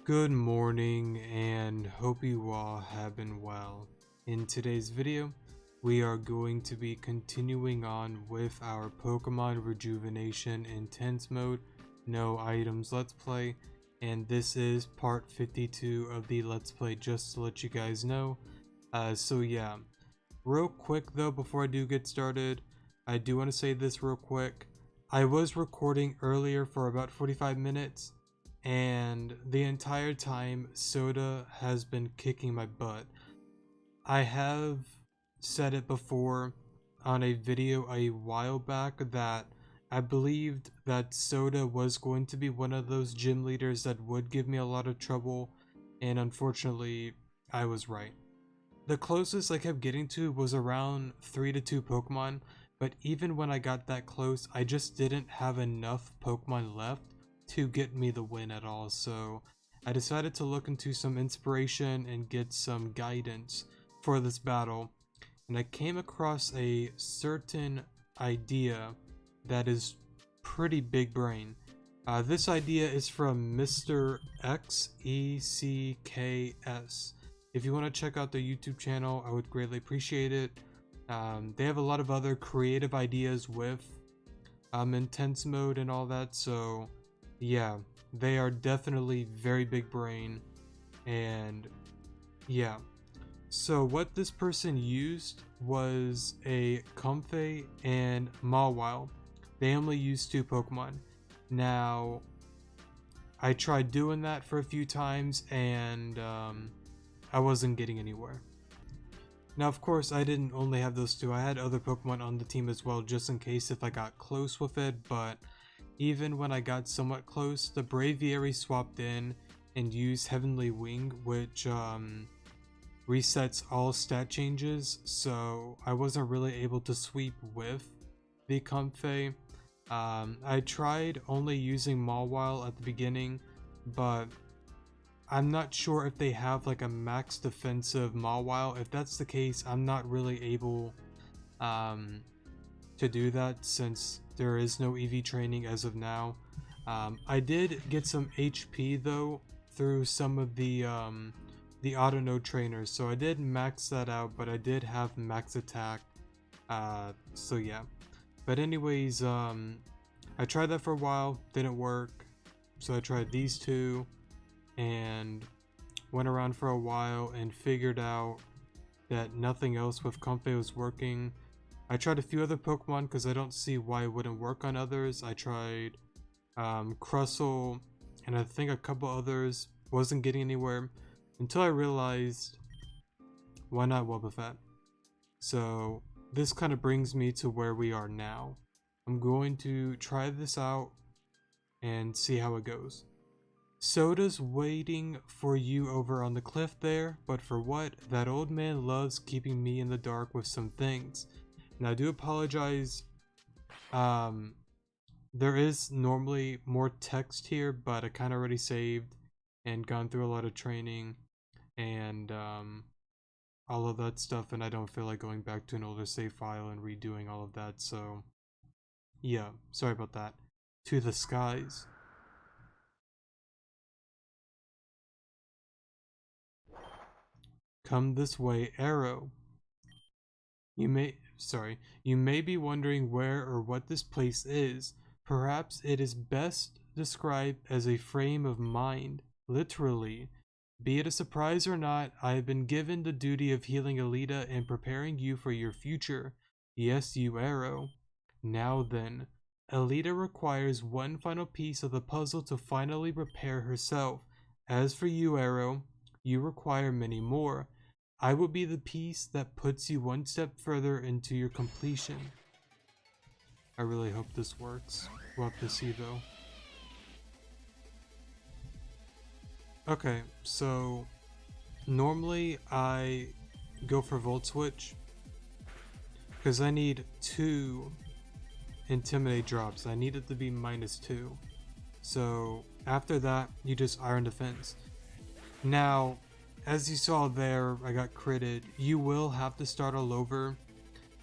Good morning and hope you all have been well. In today's video, we are going to be continuing on with our Pokemon Rejuvenation Intense Mode, No Items Let's Play, and this is part 52 of the Let's Play, just to let you guys know. So yeah, real quick though, before I do get started, I do want to say this real quick. I was recording earlier for about 45 minutes, and the entire time Souta has been kicking my butt. I have said it before on a video a while back that I believed that Souta was going to be one of those gym leaders that would give me a lot of trouble, and unfortunately I was right. The closest I kept getting to was around 3 to 2 Pokemon, but even when I got that close, I just didn't have enough Pokemon left to get me the win at all. So I decided to look into some inspiration and get some guidance for this battle, and I came across a certain idea that is pretty big brain. This idea is from Mr. XECKS. If you want to check out their YouTube channel, I would greatly appreciate it. They have a lot of other creative ideas with intense mode and all that, so yeah, they are definitely very big brain. And yeah, so what this person used was a Comfey and Mawile. They only used 2 Pokemon. Now I tried doing that for a few times, and I wasn't getting anywhere. Now, of course, I didn't only have those 2. I had other Pokemon on the team as well, just in case if I got close with it. But even when I got somewhat close, the Braviary swapped in and used Heavenly Wing, which resets all stat changes, so I wasn't really able to sweep with the Comfey. I tried only using Mawile at the beginning, but I'm not sure if they have like a max defensive Mawile. If that's the case, I'm not really able to do that since there is no EV training as of now. I did get some HP though through some of the auto node trainers, so I did max that out, but I did have max attack. So yeah, but anyways, I tried that for a while, didn't work, so I tried these 2 and went around for a while and figured out that nothing else with Comfey was working. I tried a few other Pokemon because I don't see why it wouldn't work on others. I tried Crustle and I think a couple others, wasn't getting anywhere until I realized, why not Wobbuffet? So this kind of brings me to where we are now. I'm going to try this out and see how it goes. Soda's waiting for you over on the cliff there, but for what? That old man loves keeping me in the dark with some things. And I do apologize. There is normally more text here, but I kind of already saved and gone through a lot of training and all of that stuff, and I don't feel like going back to an older save file and redoing all of that, so yeah, sorry about that. To the skies. Come this way, Arrow. You may be wondering where or what this place is. Perhaps it is best described as a frame of mind, literally. Be it a surprise or not, I have been given the duty of healing Alita and preparing you for your future. Yes, you Arrow. Now then, Alita requires one final piece of the puzzle to finally repair herself. As for you, Arrow, you require many more. I will be the piece that puts you one step further into your completion. I really hope this works. We'll have to see though. Okay, so normally I go for Volt Switch because I need 2 Intimidate drops. I need it to be -2. So after that, you just Iron Defense. Now, as you saw there, I got critted. You will have to start all over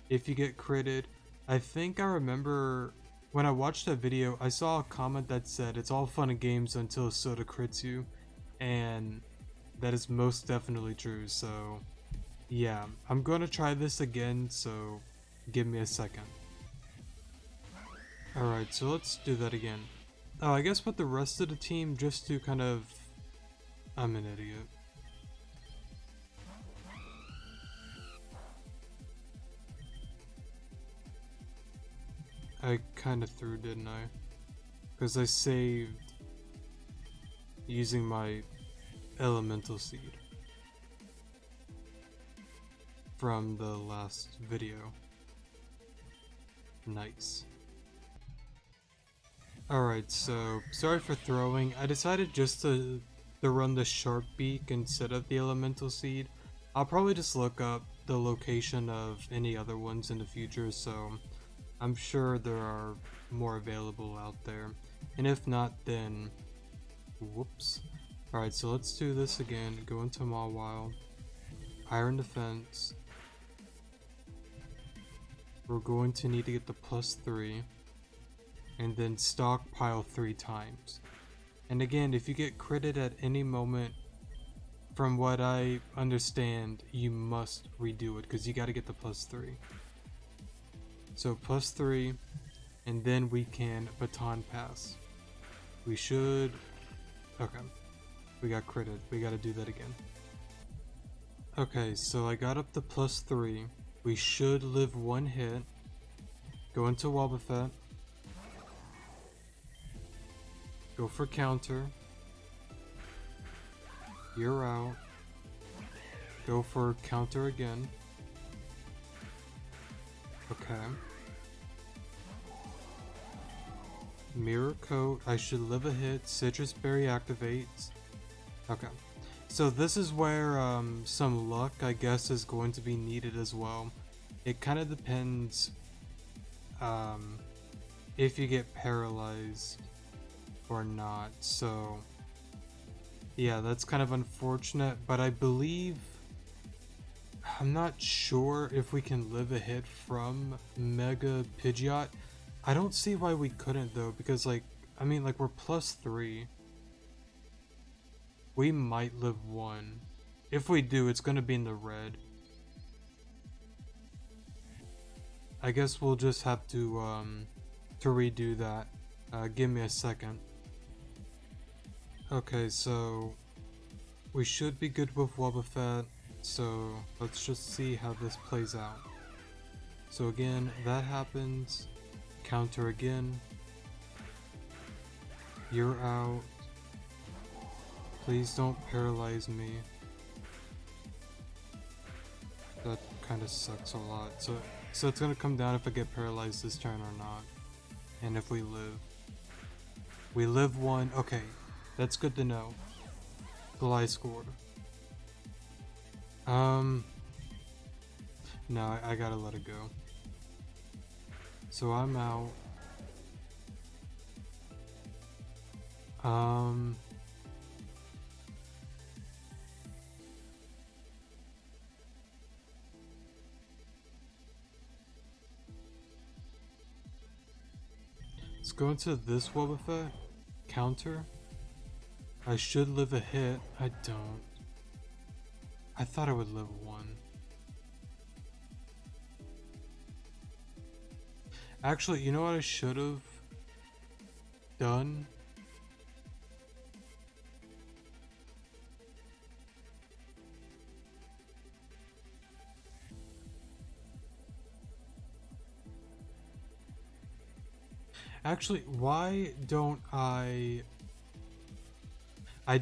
if you get critted. I think I remember when I watched that video, I saw a comment that said it's all fun and games until Souta crits you. and that is most definitely true. So yeah, I'm gonna try this again, so give me a second. Alright, so let's do that again. Oh, I guess with the rest of the team, just to kind of... I'm an idiot. I kind of threw, didn't I? Because I saved using my elemental seed from the last video. Nice. Alright, so sorry for throwing. I decided just to run the sharp beak instead of the elemental seed. I'll probably just look up the location of any other ones in the future, so I'm sure there are more available out there. And if not, then whoops. Alright, so let's do this again. Go into Mawile. Iron Defense. We're going to need to get the +3. And then stockpile 3 times. And again, if you get critted at any moment, from what I understand, you must redo it because you got to get the +3. So +3, and then we can baton pass. We should... Okay. We got critted. We got to do that again. Okay, so I got up the +3. We should live 1 hit. Go into Wobbuffet. Go for counter. You're out. Go for counter again. Okay. Mirror coat. I should live a hit. Citrus berry activates. Okay. So this is where some luck, I guess, is going to be needed as well. It kind of depends if you get paralyzed or not. So yeah, that's kind of unfortunate, but I believe, I'm not sure if we can live a hit from Mega Pidgeot. I don't see why we couldn't though, because like, I mean, like, we're +3. We might live 1. If we do, it's gonna be in the red. I guess we'll just have to redo that. Give me a second. Okay, so we should be good with Wobbuffet, so let's just see how this plays out. So again, that happens. Counter again. You're out. Please don't paralyze me. That kind of sucks a lot. So it's gonna come down if I get paralyzed this turn or not. And if we live. We live 1. Okay, that's good to know. Gly scored. No, I gotta let it go. So I'm out. Let's go into this Wobbuffet. Counter. I should live a hit. I don't. I thought I would live 1. Actually, you know what I should have done? Actually, why don't I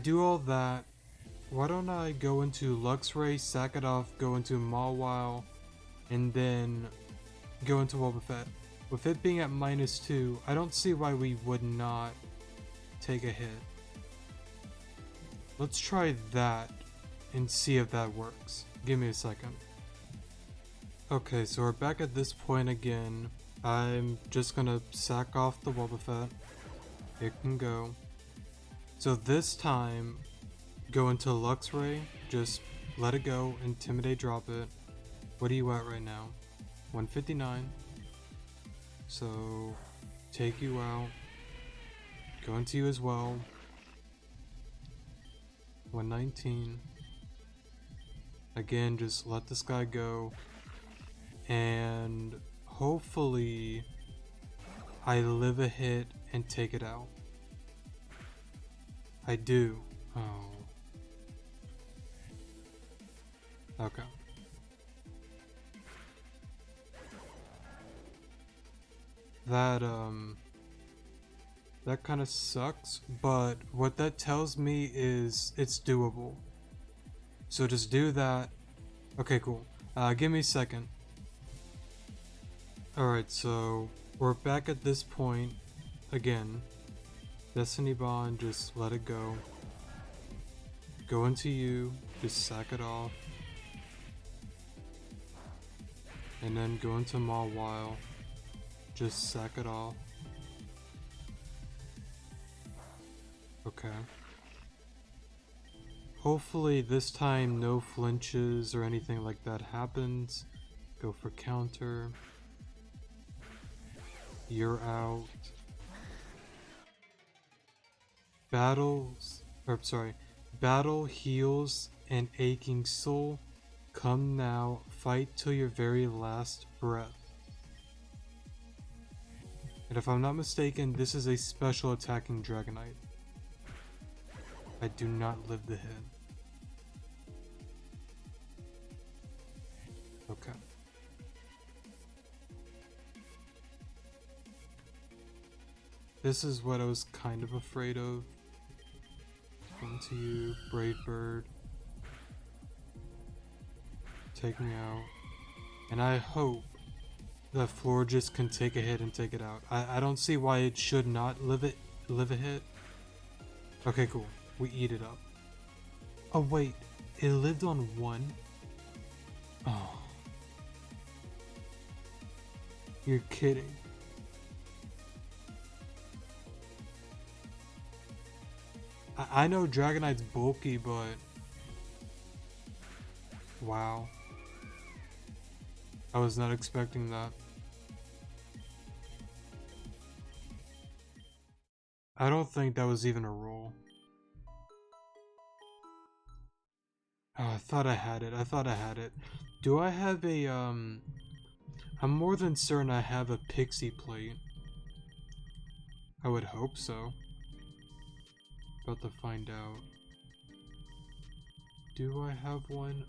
do all that? Why don't I go into Luxray, sack it off, go into Mawile, and then go into Wobbuffet? With it being at -2, I don't see why we would not take a hit. Let's try that and see if that works. Give me a second. Okay, so we're back at this point again. I'm just gonna sack off the Wobbuffet. It can go. So this time, go into Luxray, just let it go, Intimidate, drop it. What are you at right now? 159. So, take you out. Go into you as well. 119. Again, just let this guy go. And hopefully I live a hit and take it out. I do. Oh. Okay. That kind of sucks, but what that tells me is it's doable. So just do that. Okay, cool. Give me a second. Alright, so we're back at this point again. Destiny Bond, just let it go. Go into you, just sack it off. And then go into Mawile, just sack it off. Okay. Hopefully this time no flinches or anything like that happens. Go for counter. You're out. Battle heals and aching soul. Come now, fight till your very last breath. And if I'm not mistaken, this is a special attacking Dragonite. I do not live the hit. Okay. This is what I was kind of afraid of. Come to you, Brave Bird. Take me out. And I hope that Florges can take a hit and take it out. I don't see why it should not live a hit. Okay, cool. We eat it up. Oh wait, it lived on one? Oh. You're kidding. I know Dragonite's bulky, but wow. I was not expecting that. I don't think that was even a roll. Oh, I thought I had it. I thought I had it. Do I have a, I'm more than certain I have a pixie plate. I would hope so. About to find out. Do I have one?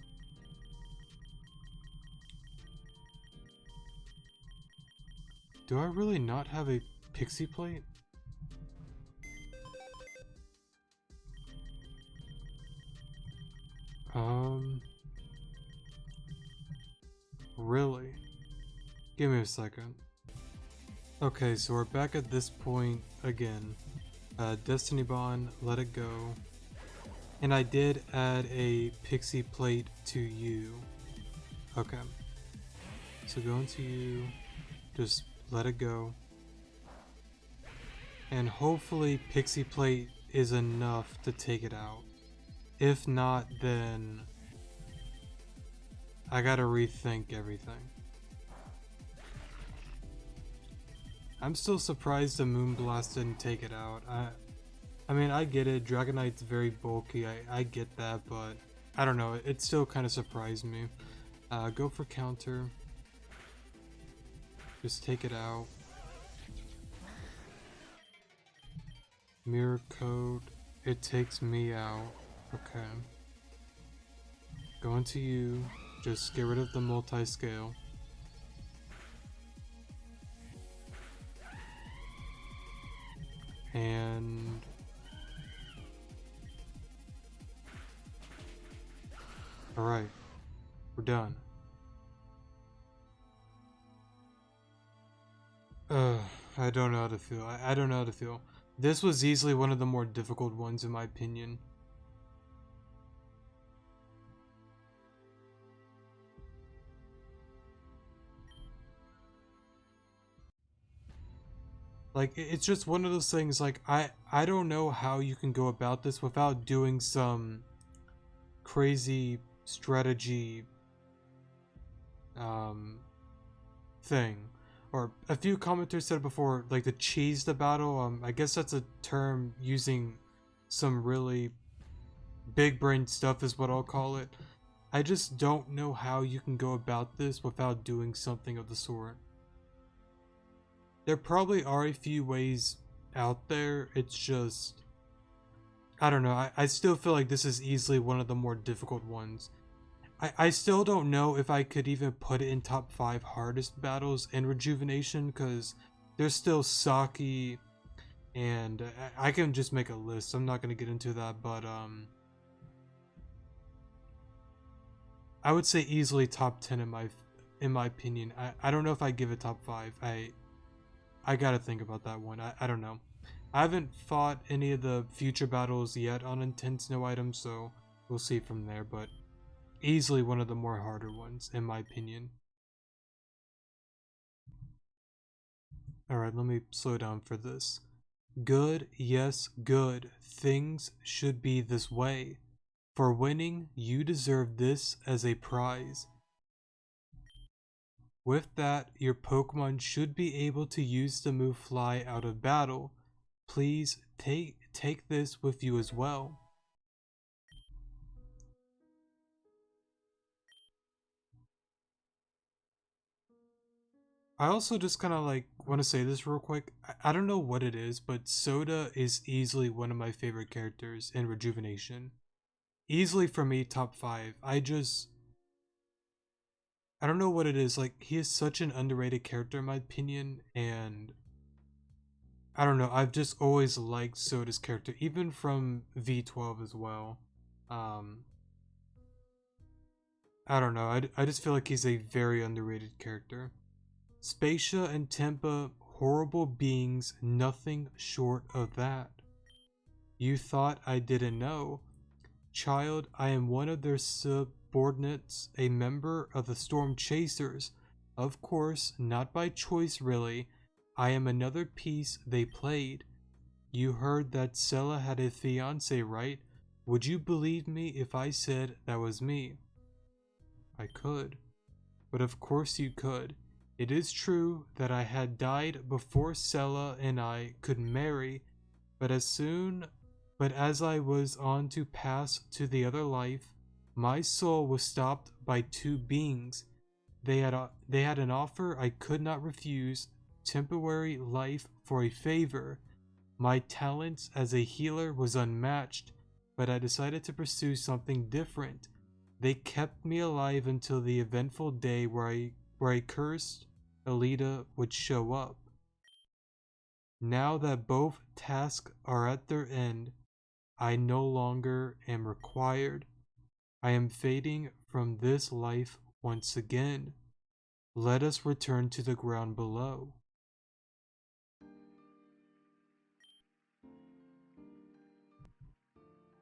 Do I really not have a pixie plate? Really? Give me a second. Okay, so we're back at this point again. Destiny Bond, let it go. And I did add a pixie plate to you. Okay. So go into you, just let it go. And hopefully pixie plate is enough to take it out. If not, then I gotta rethink everything. I'm still surprised the Moonblast didn't take it out. I mean, I get it, Dragonite's very bulky, I get that, but I don't know, it still kind of surprised me. Go for counter. Just take it out. Mirror Code, it takes me out. Okay. Go into you, just get rid of the multi-scale. And alright, we're done. I don't know how to feel. I don't know how to feel. This was easily one of the more difficult ones in my opinion. Like, it's just one of those things, like, I don't know how you can go about this without doing some crazy strategy thing. Or a few commenters said before, like, the cheese the battle, I guess that's a term using some really big brain stuff is what I'll call it. I just don't know how you can go about this without doing something of the sort. There probably are a few ways out there, it's just, I don't know, I still feel like this is easily one of the more difficult ones. I still don't know if I could even put it in top 5 hardest battles in Rejuvenation, because there's still Saki, and I can just make a list. I'm not going to get into that, but I would say easily top 10 in my opinion. I don't know if I give it top 5. I gotta think about that one. I don't know. I haven't fought any of the future battles yet on Intense No Items, so we'll see from there, but easily one of the more harder ones, in my opinion. Alright, let me slow down for this. Good, yes, good. Things should be this way. For winning, you deserve this as a prize. With that, your Pokemon should be able to use the move Fly out of battle. Please take this with you as well. I also just kind of like want to say this real quick. I don't know what it is, but Souta is easily one of my favorite characters in Rejuvenation. Easily for me, top 5. I don't know what it is. Like, he is such an underrated character in my opinion, and I don't know. I've just always liked Soda's character, even from V12 as well. Um, I don't know. I just feel like he's a very underrated character. Spacia and Tempa, horrible beings, nothing short of that. You thought I didn't know. Child, I am one of their subordinates, a member of the Storm Chasers. Of course, not by choice really. I am another piece they played. You heard that Sella had a fiance, right? Would you believe me if I said that was me? I could. But of course you could. It is true that I had died before Sella and I could marry, but as I was on to pass to the other life, my soul was stopped by two beings. They had an offer I could not refuse, temporary life for a favor. My talents as a healer was unmatched, but I decided to pursue something different. They kept me alive until the eventful day where I cursed Alita would show up. Now that both tasks are at their end, I no longer am required. I am fading from this life once again. Let us return to the ground below.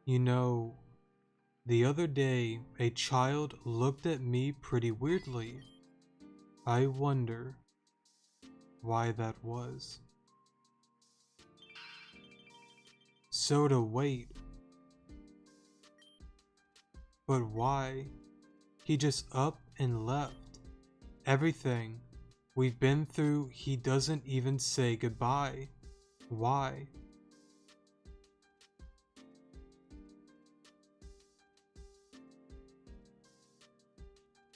You know, the other day a child looked at me pretty weirdly. I wonder why that was. Souta, wait. But why? He just up and left. Everything we've been through, he doesn't even say goodbye. Why?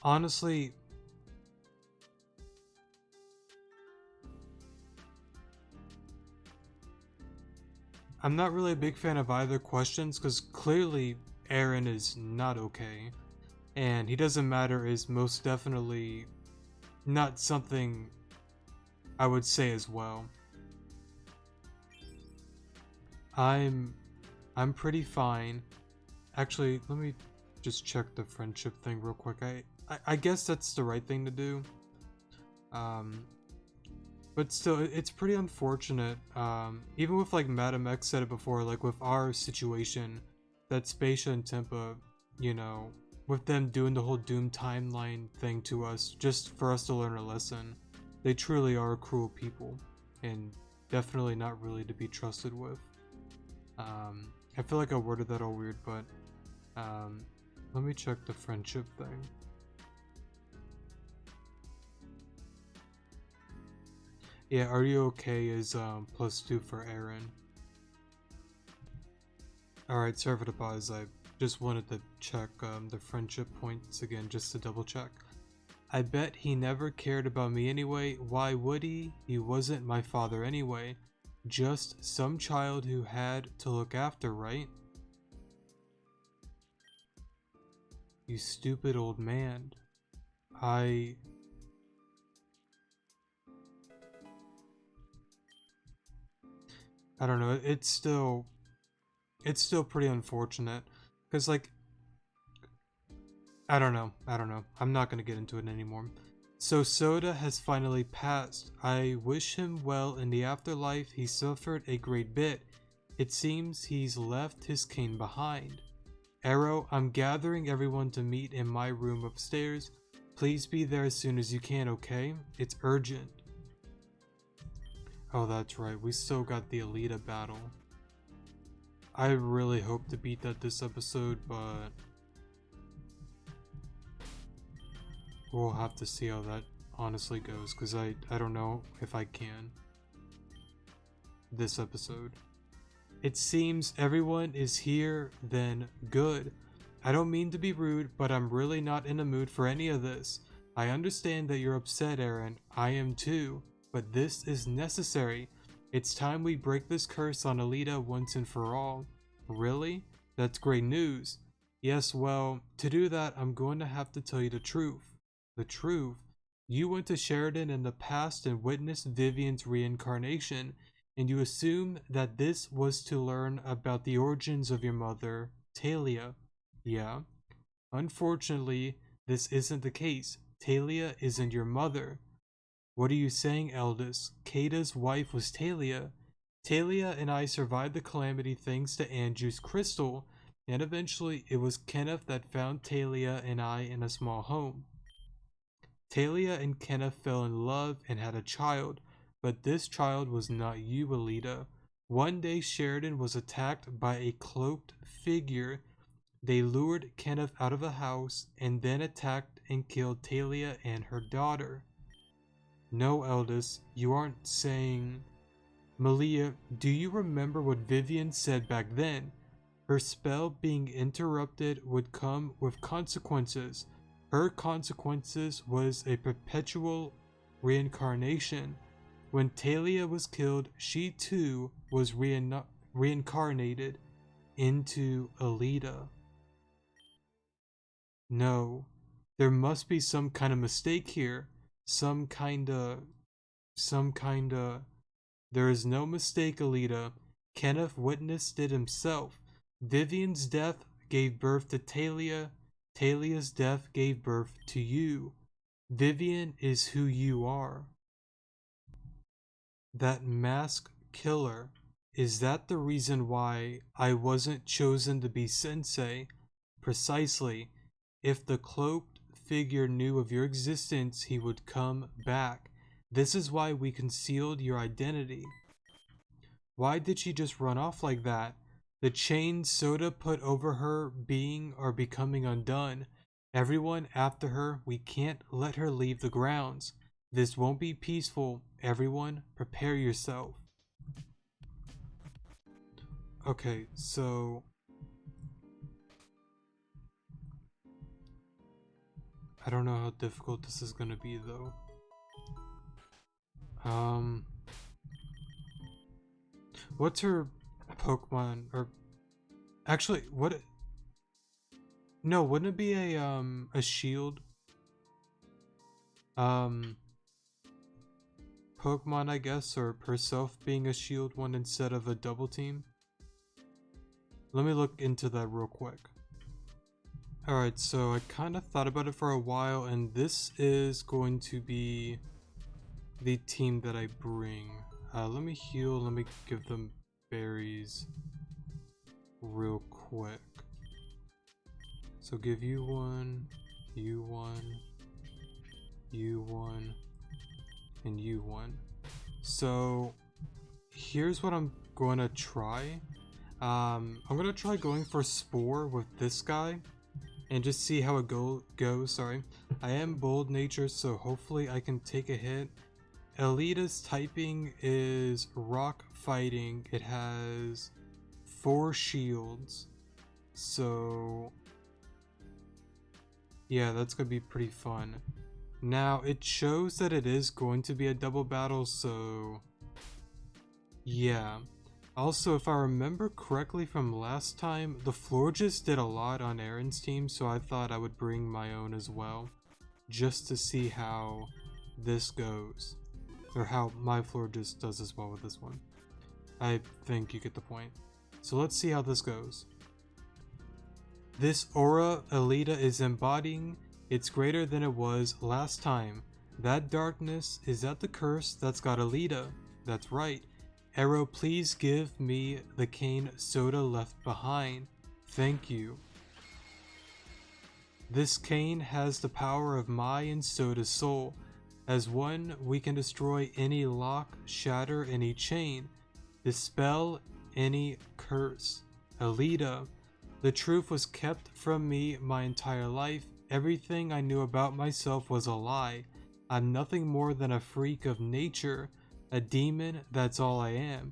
Honestly, I'm not really a big fan of either questions because clearly Aaron is not okay. And he doesn't matter is most definitely not something I would say as well. I'm pretty fine. Actually, let me just check the friendship thing real quick. I guess that's the right thing to do. But still, it's pretty unfortunate. Even with like Madam X said it before, like with our situation, that Spacia and Tempa, you know, with them doing the whole Doom timeline thing to us, just for us to learn a lesson. They truly are cruel people, and definitely not really to be trusted with. I feel like I worded that all weird, but let me check the friendship thing. Yeah, are you okay is +2 for Aaron. Alright, sorry for the pause, I Just wanted to check the friendship points again, just to double check. I bet he never cared about me anyway. Why would he? He wasn't my father anyway. Just some child who had to look after, right? You stupid old man. I don't know. It's still pretty unfortunate because, like, I don't know. I'm not gonna get into it anymore. So Souta has finally passed. I wish him well in the afterlife. He suffered a great bit. It seems he's left his cane behind. Arrow, I'm gathering everyone to meet in my room upstairs. Please be there as soon as you can, okay? It's urgent. Oh, that's right. We still got the Alita battle. I really hope to beat that this episode, but we'll have to see how that honestly goes, because I don't know if I can this episode. It seems everyone is here, then good. I don't mean to be rude, but I'm really not in the mood for any of this. I understand that you're upset, Aaron. I am too, but this is necessary. It's time we break this curse on Alita once and for all. Really? That's great news. Yes, well, to do that, I'm going to have to tell you the truth. The truth? You went to Sheridan in the past and witnessed Vivian's reincarnation, and you assume that this was to learn about the origins of your mother, Talia. Yeah? Unfortunately, this isn't the case. Talia isn't your mother. What are you saying, Eldest? Kata's wife was Talia. Talia and I survived the calamity thanks to Andrew's crystal, and eventually it was Kenneth that found Talia and I in a small home. Talia and Kenneth fell in love and had a child, but this child was not you, Alita. One day Sheridan was attacked by a cloaked figure. They lured Kenneth out of the house and then attacked and killed Talia and her daughter. No, Eldest, you aren't saying... Malia, do you remember what Vivian said back then? Her spell being interrupted would come with consequences. Her consequences was a perpetual reincarnation. When Talia was killed, she too was reincarnated into Alita. No, there must be some kind of mistake here. Some kinda... There is no mistake, Alita. Kenneth witnessed it himself. Vivian's death gave birth to Talia. Talia's death gave birth to you. Vivian is who you are. That masked killer, is that the reason why I wasn't chosen to be sensei? Precisely. If the cloaked figure knew of your existence, he would come back. This is why we concealed your identity. Why did she just run off like that? The chains Souta put over her are becoming undone. Everyone after her, we can't let her leave the grounds. This won't be peaceful. Everyone, prepare yourself. Okay, so... I don't know how difficult this is gonna be, though. What's her Pokemon, or... Actually, what... No, wouldn't it be a shield? Pokemon, I guess, or herself being a shield one instead of a double team? Let me look into that real quick. Alright, so I kind of thought about it for a while, and this is going to be the team that I bring. Let me heal, let me give them berries real quick. So give you one, you one, you one, and you one. So here's what I'm going to try. I'm going to try going for Spore with this guy and just see how it goes. Sorry. I am bold nature, so hopefully I can take a hit. Alita's typing is rock fighting. It has 4 shields. So yeah, that's gonna be pretty fun. Now it shows that it is going to be a double battle, so yeah. Also, if I remember correctly from last time, the Florges did a lot on Aaron's team, so I thought I would bring my own as well, just to see how this goes, or how my Florges does as well with this one. I think you get the point. So let's see how this goes. This aura Alita is embodying, it's greater than it was last time. That darkness, is that the curse that's got Alita? That's right. Arrow, please give me the cane Souta left behind. Thank you. This cane has the power of my and Soda's soul. As one, we can destroy any lock, shatter any chain, dispel any curse. Alita, the truth was kept from me my entire life. Everything I knew about myself was a lie. I'm nothing more than a freak of nature. A demon, that's all I am.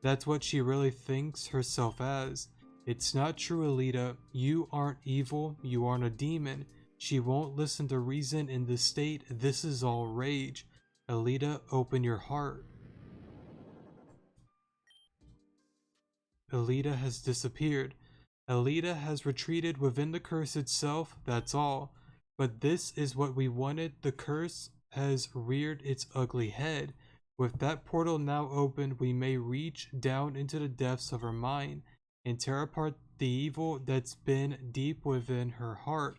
That's what she really thinks herself as. It's not true, Alita. You aren't evil, you aren't a demon. She won't listen to reason in this state. This is all rage. Alita, open your heart. Alita has disappeared. Alita has retreated within the curse itself, that's all. But this is what we wanted. The curse has reared its ugly head. With that portal now open, we may reach down into the depths of her mind and tear apart the evil that's been deep within her heart.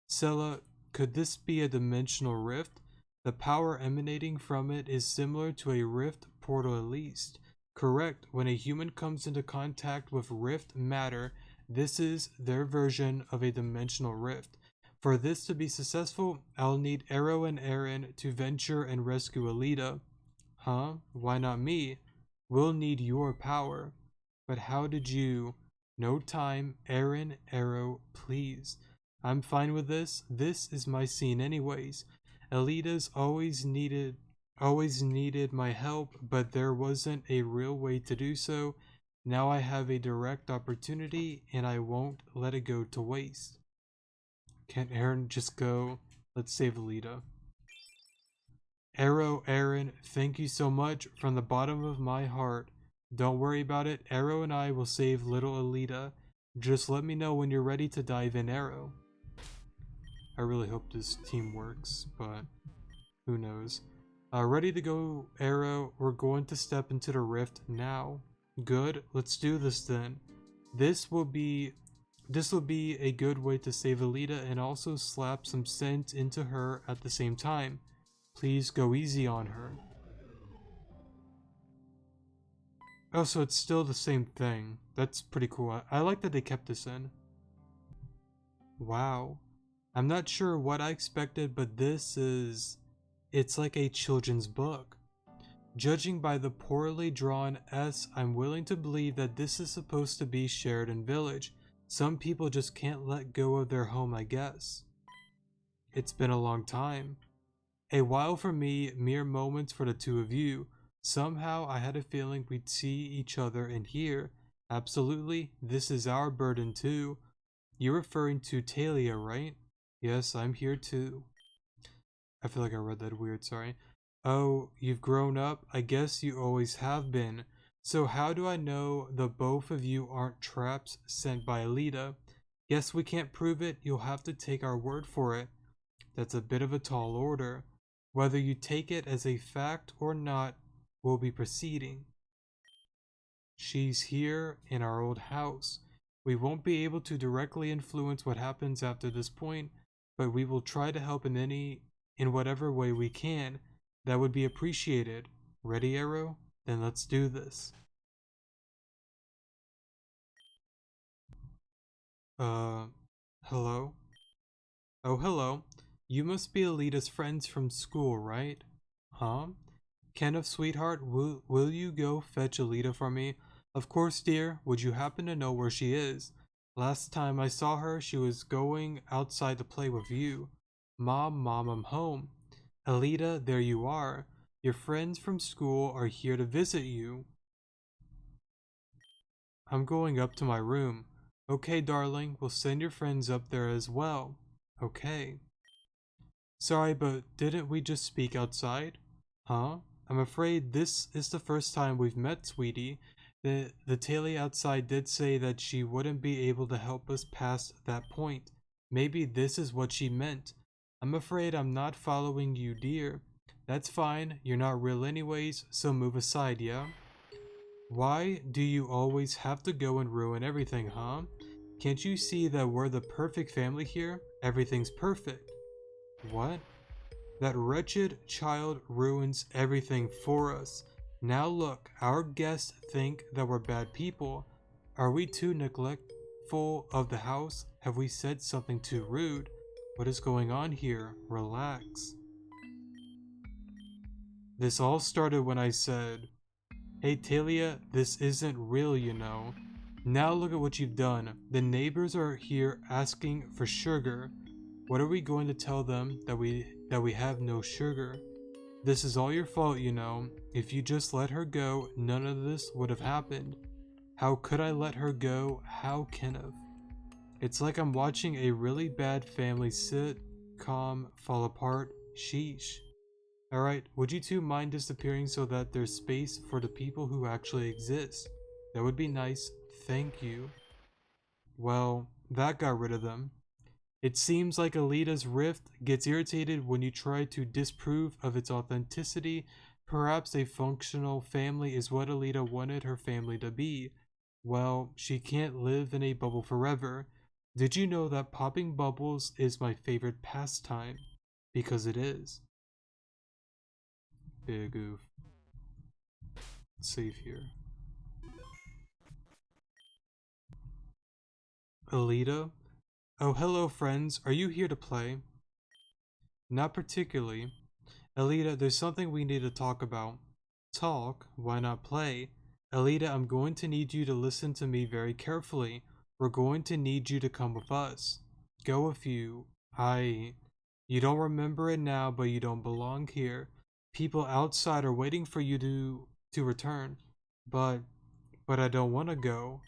Sella, could this be a dimensional rift? The power emanating from it is similar to a rift portal at least. Correct, when a human comes into contact with rift matter, this is their version of a dimensional rift. For this to be successful, I'll need Arrow and Aaron to venture and rescue Alita. Huh? Why not me? We'll need your power. But how did you? No time, Aaron, Arrow, please. I'm fine with this. This is my scene anyways. Alita's always needed my help, but there wasn't a real way to do so. Now I have a direct opportunity and I won't let it go to waste. Can't Aaron just go? Let's save Alita. Arrow, Aaron, thank you so much from the bottom of my heart. Don't worry about it. Arrow and I will save little Alita. Just let me know when you're ready to dive in, Arrow. I really hope this team works, but who knows. Ready to go, Arrow. We're going to step into the rift now. Good, let's do this then. This will be a good way to save Alita and also slap some sense into her at the same time. Please go easy on her. Oh, so it's still the same thing. That's pretty cool. I like that they kept this in. Wow. I'm not sure what I expected, but it's like a children's book. Judging by the poorly drawn S, I'm willing to believe that this is supposed to be Sheridan Village. Some people just can't let go of their home, I guess. It's been a long time. A while for me, mere moments for the two of you. Somehow I had a feeling we'd see each other in here. Absolutely, this is our burden too. You're referring to Talia, right? Yes, I'm here too. I feel like I read that weird, sorry. Oh, you've grown up? I guess you always have been. So how do I know the both of you aren't traps sent by Alita? Guess we can't prove it, you'll have to take our word for it. That's a bit of a tall order. Whether you take it as a fact or not, we'll be proceeding. She's here in our old house. We won't be able to directly influence what happens after this point, but we will try to help in whatever way we can. That would be appreciated. Ready, Arrow? Then let's do this. Hello? Oh, hello. You must be Alita's friends from school, right? Huh? Kenneth, sweetheart, will you go fetch Alita for me? Of course, dear. Would you happen to know where she is? Last time I saw her, she was going outside to play with you. Mom, I'm home. Alita, there you are. Your friends from school are here to visit you. I'm going up to my room. Okay, darling, we'll send your friends up there as well. Okay. Sorry, but didn't we just speak outside? Huh? I'm afraid this is the first time we've met, sweetie. The Taily outside did say that she wouldn't be able to help us past that point. Maybe this is what she meant. I'm afraid I'm not following you, dear. That's fine, you're not real anyways, so move aside, yeah? Why do you always have to go and ruin everything, huh? Can't you see that we're the perfect family here? Everything's perfect. What? That wretched child ruins everything for us. Now look, our guests think that we're bad people. Are we too neglectful of the house? Have we said something too rude? What is going on here? Relax. This all started when I said, "Hey Talia, this isn't real, you know." Now look at what you've done. The neighbors are here asking for sugar. What are we going to tell them that we have no sugar? This is all your fault, you know. If you just let her go, none of this would have happened. How could I let her go? How can have? It's like I'm watching a really bad family sitcom fall apart. Sheesh. Alright, would you two mind disappearing so that there's space for the people who actually exist? That would be nice. Thank you. Well, that got rid of them. It seems like Alita's rift gets irritated when you try to disprove of its authenticity. Perhaps a functional family is what Alita wanted her family to be. Well, she can't live in a bubble forever. Did you know that popping bubbles is my favorite pastime? Because it is. Big oof. Save here. Alita? Oh, hello friends. Are you here to play? Not particularly. Alita, there's something we need to talk about. Talk? Why not play? Alita, I'm going to need you to listen to me very carefully. We're going to need you to come with us. Go with you. You don't remember it now, but you don't belong here. People outside are waiting for you to return. But I don't want to go.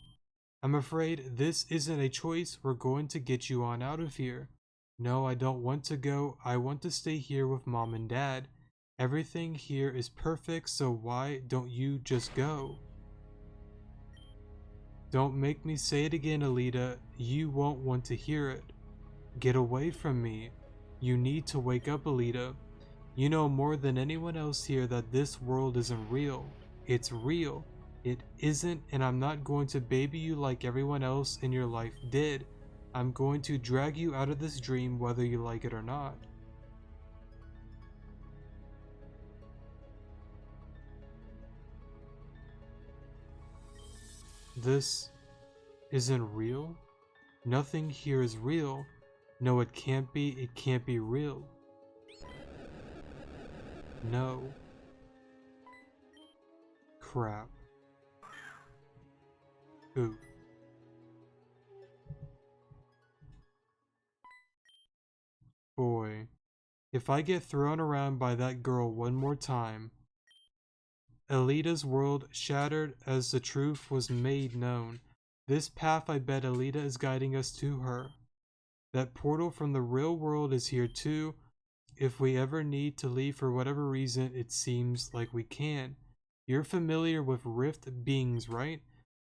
I'm afraid this isn't a choice. We're going to get you on out of here. No, I don't want to go. I want to stay here with mom and dad. Everything here is perfect, so why don't you just go? Don't make me say it again, Alita. You won't want to hear it. Get away from me. You need to wake up, Alita. You know more than anyone else here that this world isn't real. It's real. It isn't, and I'm not going to baby you like everyone else in your life did. I'm going to drag you out of this dream whether you like it or not. This isn't real? Nothing here is real. No, it can't be real. No. Crap. Ooh. Boy. If I get thrown around by that girl one more time. Alita's world shattered as the truth was made known. This path, I bet Alita is guiding us to her. That portal from the real world is here too. If we ever need to leave for whatever reason, it seems like we can. You're familiar with rift beings, right?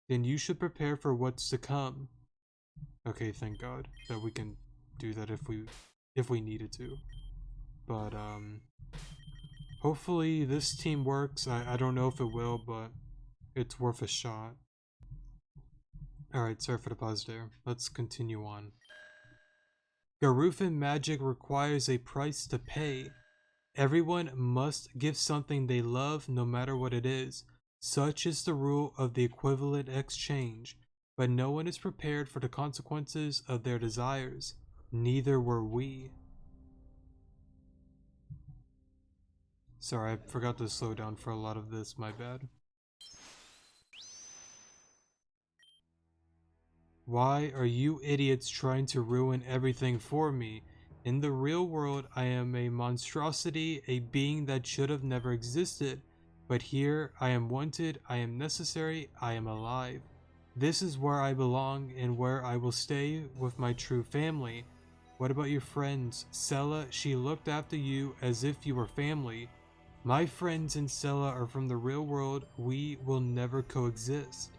Then you should prepare for what's to come. Okay, thank God that we can do that if we needed to. But hopefully this team works. I don't know if it will, but it's worth a shot. Alright, sorry for the pause there. Let's continue on. Garufin magic requires a price to pay. Everyone must give something they love no matter what it is. Such is the rule of the equivalent exchange. But no one is prepared for the consequences of their desires. Neither were we. Sorry, I forgot to slow down for a lot of this, my bad. Why are you idiots trying to ruin everything for me? In the real world, I am a monstrosity, a being that should have never existed. But here, I am wanted, I am necessary, I am alive. This is where I belong and where I will stay with my true family. What about your friends? Sella, she looked after you as if you were family. My friends and Sella are from the real world. We will never coexist.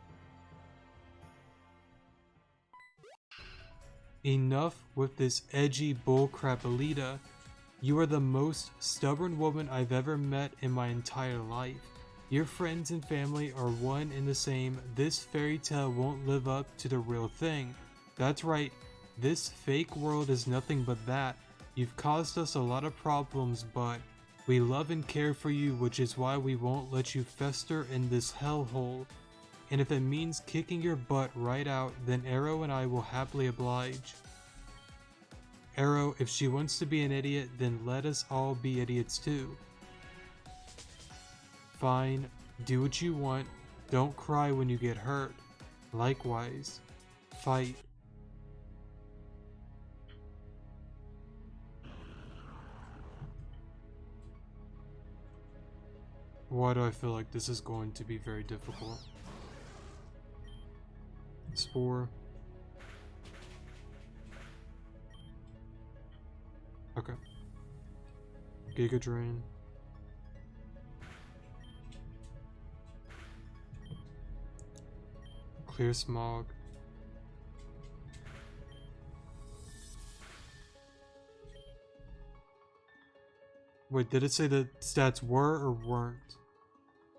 Enough with this edgy bullcrap, Alita. You are the most stubborn woman I've ever met in my entire life. Your friends and family are one and the same. This fairy tale won't live up to the real thing. That's right, this fake world is nothing but that. You've caused us a lot of problems, but we love and care for you, which is why we won't let you fester in this hellhole. And if it means kicking your butt right out, then Arrow and I will happily oblige. Arrow, if she wants to be an idiot, then let us all be idiots too. Fine, do what you want. Don't cry when you get hurt. Likewise, fight. Why do I feel like this is going to be very difficult? Spore. Okay. Giga Drain. Clear Smog. Wait, did it say the stats were or weren't?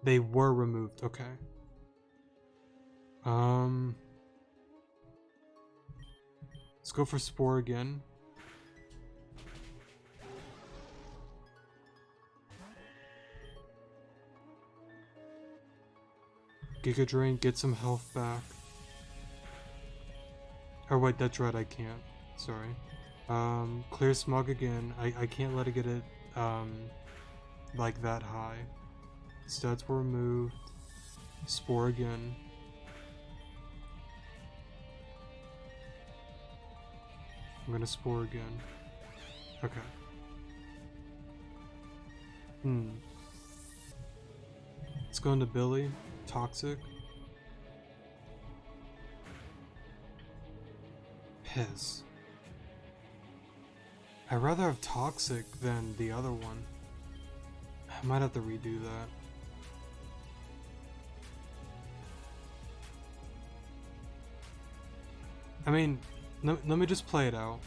They were removed, okay. Let's go for Spore again. Giga Drain, get some health back. Oh wait, that's right, I can't. Sorry. Clear Smog again. I can't let it get it, like that high. Stats were removed. Spore again. I'm gonna Spore again. Okay. Let's go into Billy. Toxic. Piss. I'd rather have Toxic than the other one. I might have to redo that. I mean, let me just play it out.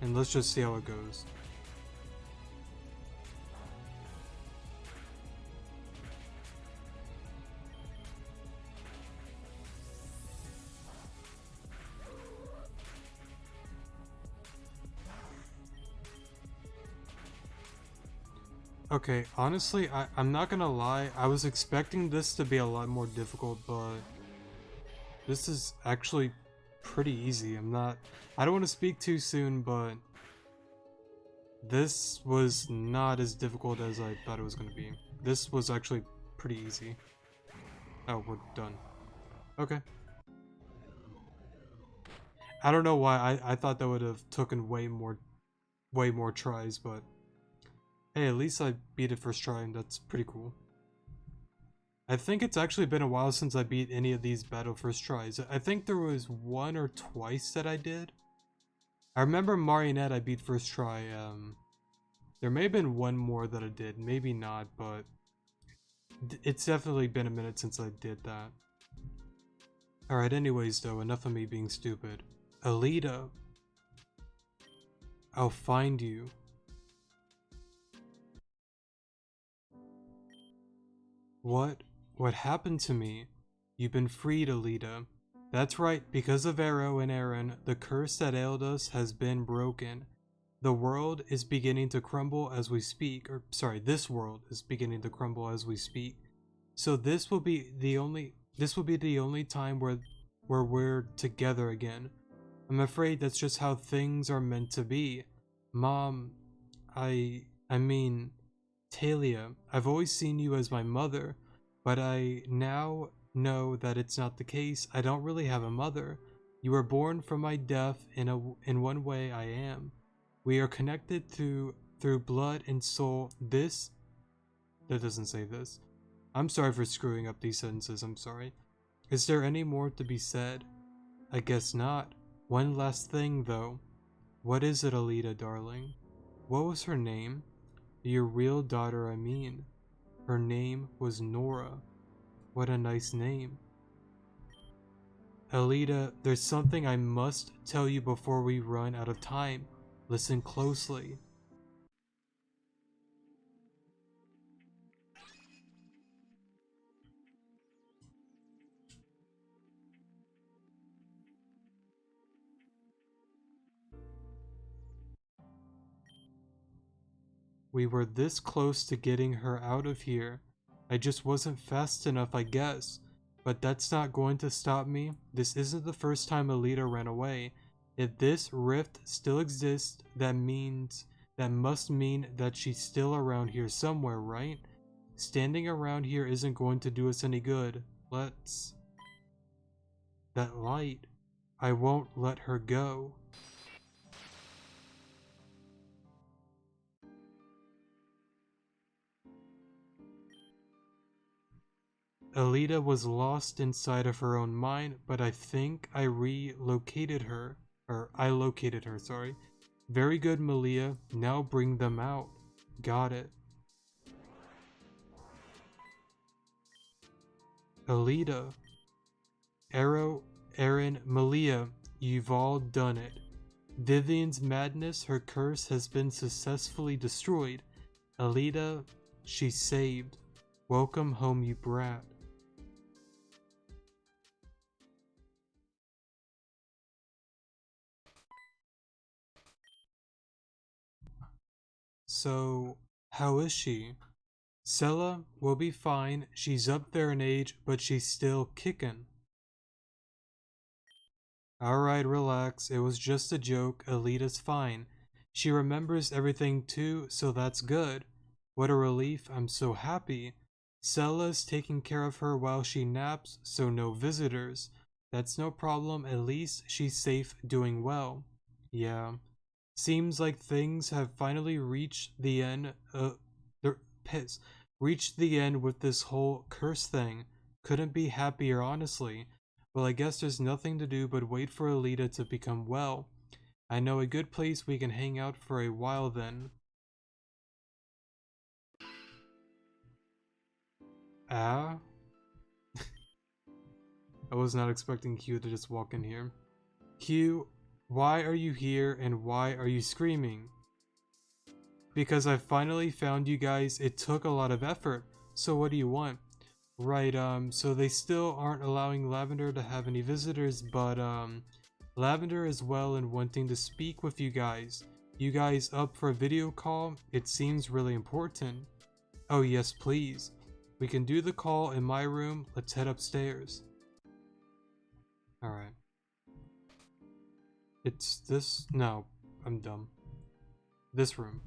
And let's just see how it goes. Okay, honestly, I'm not gonna lie, I was expecting this to be a lot more difficult, but this is actually pretty easy. I don't want to speak too soon, but this was not as difficult as I thought it was gonna be. This was actually pretty easy. Oh, we're done. Okay. I don't know why, I thought that would have taken way more tries, but hey, at least I beat it first try, and that's pretty cool. I think it's actually been a while since I beat any of these battle first tries. I think there was one or twice that I did. I remember Marionette I beat first try. There may have been one more that I did, maybe not, but it's definitely been a minute since I did that. Alright, anyways though, enough of me being stupid. Alita, I'll find you. What happened to me? You've been freed, Alita. That's right, because of Arrow and Aaron, the curse that ailed us has been broken. The world is beginning to crumble as we speak, or sorry, this world is beginning to crumble as we speak. So this will be the only time where we're together again. I'm afraid that's just how things are meant to be. Mom, I mean, Talia, I've always seen you as my mother, but I now know that it's not the case. I don't really have a mother. You were born from my death. In one way I am. We are connected through blood and soul. That doesn't say this. I'm sorry for screwing up these sentences, I'm sorry. Is there any more to be said? I guess not. One last thing, though. What is it, Alita, darling? What was her name? Your real daughter, I mean. Her name was Nora. What a nice name. Alita, there's something I must tell you before we run out of time. Listen closely. We were this close to getting her out of here. I just wasn't fast enough, I guess. But that's not going to stop me. This isn't the first time Alita ran away. If this rift still exists, that must mean that she's still around here somewhere, right? Standing around here isn't going to do us any good. Let's... That light. I won't let her go. Alita was lost inside of her own mind, but I think I located her, sorry. Very good, Malia. Now bring them out. Got it. Alita. Arrow, Aaron, Malia, you've all done it. Vivian's madness, her curse has been successfully destroyed. Alita, she's saved. Welcome home, you brat. So, how is she? Sella will be fine. She's up there in age, but she's still kicking. Alright, relax. It was just a joke. Alita's fine. She remembers everything too, so that's good. What a relief. I'm so happy. Sella's taking care of her while she naps, so no visitors. That's no problem. At least she's safe, doing well. Yeah. Seems like things have finally reached the end. Reached the end with this whole curse thing. Couldn't be happier, honestly. Well, I guess there's nothing to do but wait for Alita to become well. I know a good place we can hang out for a while then. Ah? I was not expecting Q to just walk in here. Q, why are you here and why are you screaming? Because I finally found you guys. It took a lot of effort. So what do you want? Right, so they still aren't allowing Lavender to have any visitors, but Lavender is well and wanting to speak with you guys. You guys up for a video call? It seems really important. Oh yes, please. We can do the call in my room. Let's head upstairs. Alright. It's this? No, I'm dumb. This room.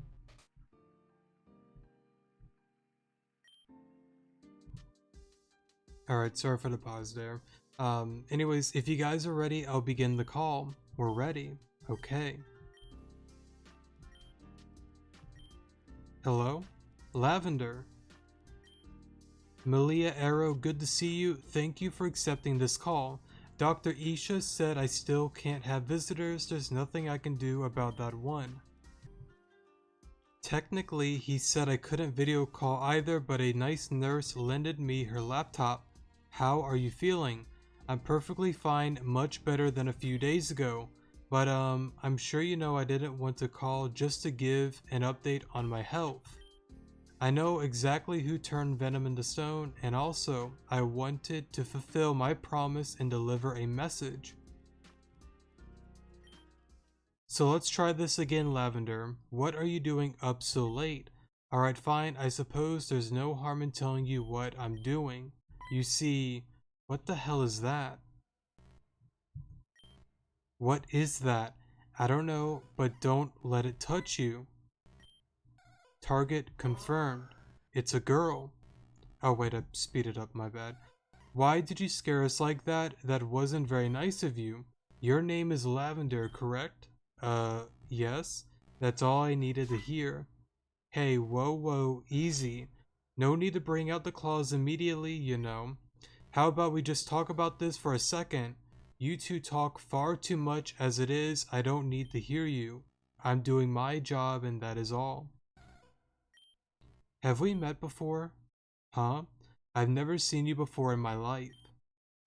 Alright, sorry for the pause there. Anyways, if you guys are ready, I'll begin the call. We're ready. Okay. Hello? Lavender. Malia Arrow, good to see you. Thank you for accepting this call. Dr. Isha said I still can't have visitors. There's nothing I can do about that one. Technically, he said I couldn't video call either, but a nice nurse lended me her laptop. How are you feeling? I'm perfectly fine, much better than a few days ago. But I'm sure you know I didn't want to call just to give an update on my health. I know exactly who turned venom into stone, and also, I wanted to fulfill my promise and deliver a message. So let's try this again, Lavender. What are you doing up so late? Alright, fine, I suppose there's no harm in telling you what I'm doing. You see, what the hell is that? What is that? I don't know, but don't let it touch you. Target confirmed. It's a girl. Oh wait, I speeded up, my bad. Why did you scare us like that? That wasn't very nice of you. Your name is Lavender, correct? Yes. That's all I needed to hear. Hey, whoa, easy. No need to bring out the claws immediately, you know. How about we just talk about this for a second? You two talk far too much as it is. I don't need to hear you. I'm doing my job and that is all. Have we met before? Huh? I've never seen you before in my life.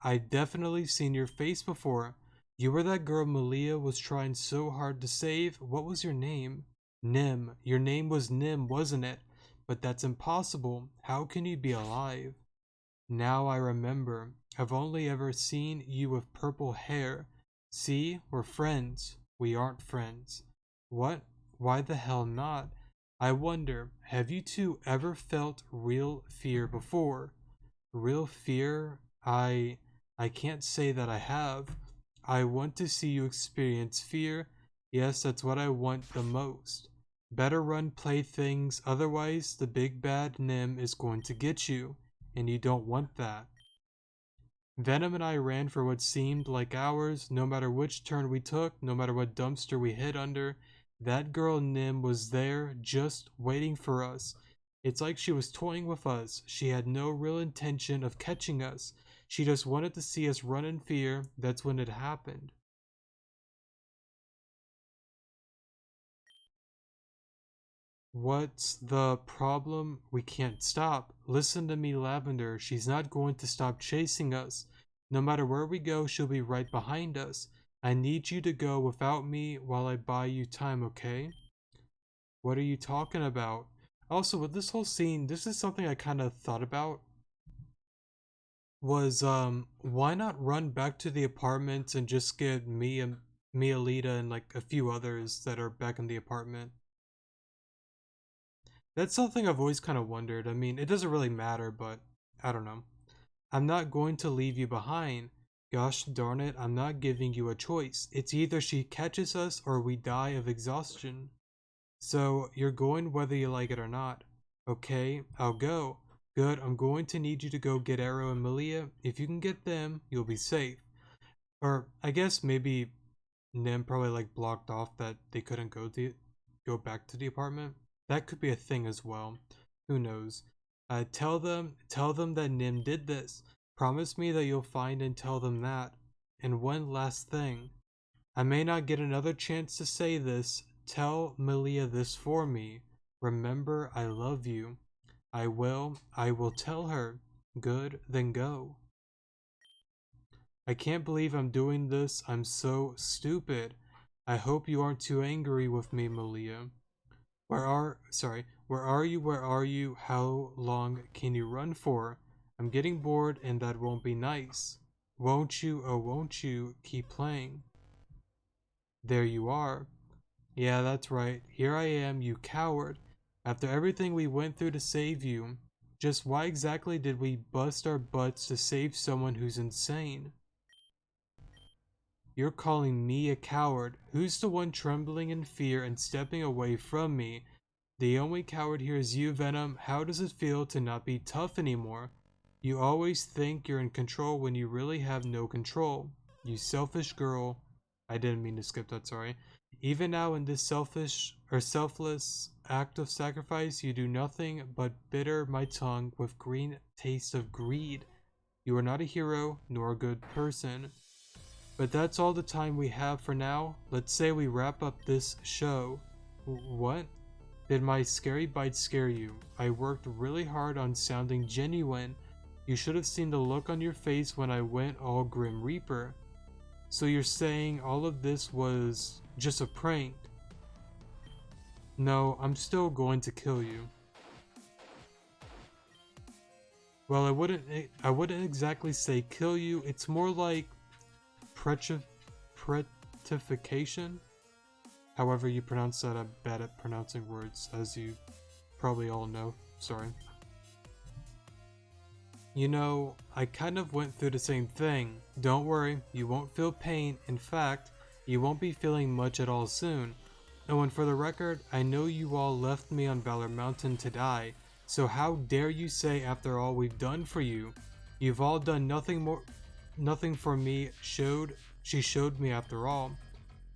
I've definitely seen your face before. You were that girl Malia was trying so hard to save. What was your name? Nim. Your name was Nim, wasn't it? But that's impossible. How can you be alive? Now I remember. I've only ever seen you with purple hair. See, we're friends. We aren't friends. What? Why the hell not? I wonder, have you two ever felt real fear before? Real fear? I can't say that I have. I want to see you experience fear. Yes, that's what I want the most. Better run playthings, otherwise the big bad Nim is going to get you, and you don't want that. Venom and I ran for what seemed like hours, no matter which turn we took, no matter what dumpster we hid under. That girl Nim was there, just waiting for us. It's like she was toying with us. She had no real intention of catching us. She just wanted to see us run in fear. That's when it happened. What's the problem? We can't stop. Listen to me, Lavender. She's not going to stop chasing us. No matter where we go, she'll be right behind us. I need you to go without me while I buy you time, okay? What are you talking about? Also, with this whole scene, this is something I kind of thought about. Was, why not run back to the apartment and just get me and Alita and like a few others that are back in the apartment? That's something I've always kind of wondered. I mean, it doesn't really matter, but I don't know. I'm not going to leave you behind. Gosh darn it, I'm not giving you a choice. It's either she catches us or we die of exhaustion. So, you're going whether you like it or not. Okay, I'll go. Good, I'm going to need you to go get Arrow and Malia. If you can get them, you'll be safe. Or, I guess maybe Nim probably like blocked off that they couldn't go back to the apartment. That could be a thing as well. Who knows? Tell them that Nim did this. Promise me that you'll find and tell them that. And one last thing. I may not get another chance to say this. Tell Malia this for me. Remember, I love you. I will tell her. Good, then go. I can't believe I'm doing this. I'm so stupid. I hope you aren't too angry with me, Malia. Where are you? Where are you? How long can you run for? I'm getting bored and that won't be nice. Won't you, oh won't you, keep playing? There you are. Yeah, that's right. Here I am, you coward. After everything we went through to save you, just why exactly did we bust our butts to save someone who's insane? You're calling me a coward. Who's the one trembling in fear and stepping away from me? The only coward here is you, Venom. How does it feel to not be tough anymore? You always think you're in control when you really have no control. You selfish girl. I didn't mean to skip that, sorry. Even now in this selfless act of sacrifice, you do nothing but bitter my tongue with green taste of greed. You are not a hero, nor a good person. But that's all the time we have for now. Let's say we wrap up this show. What? Did my scary bite scare you? I worked really hard on sounding genuine. You should have seen the look on your face when I went all Grim Reaper. So you're saying all of this was just a prank? No, I'm still going to kill you. Well, I wouldn't exactly say kill you. It's more like pretification. However you pronounce that, I'm bad at pronouncing words, as you probably all know. Sorry. You know, I kind of went through the same thing. Don't worry, you won't feel pain. In fact, you won't be feeling much at all soon. Oh, and for the record, I know you all left me on Valor Mountain to die, so how dare you say after all we've done for you? You've all done nothing for me. She showed me after all.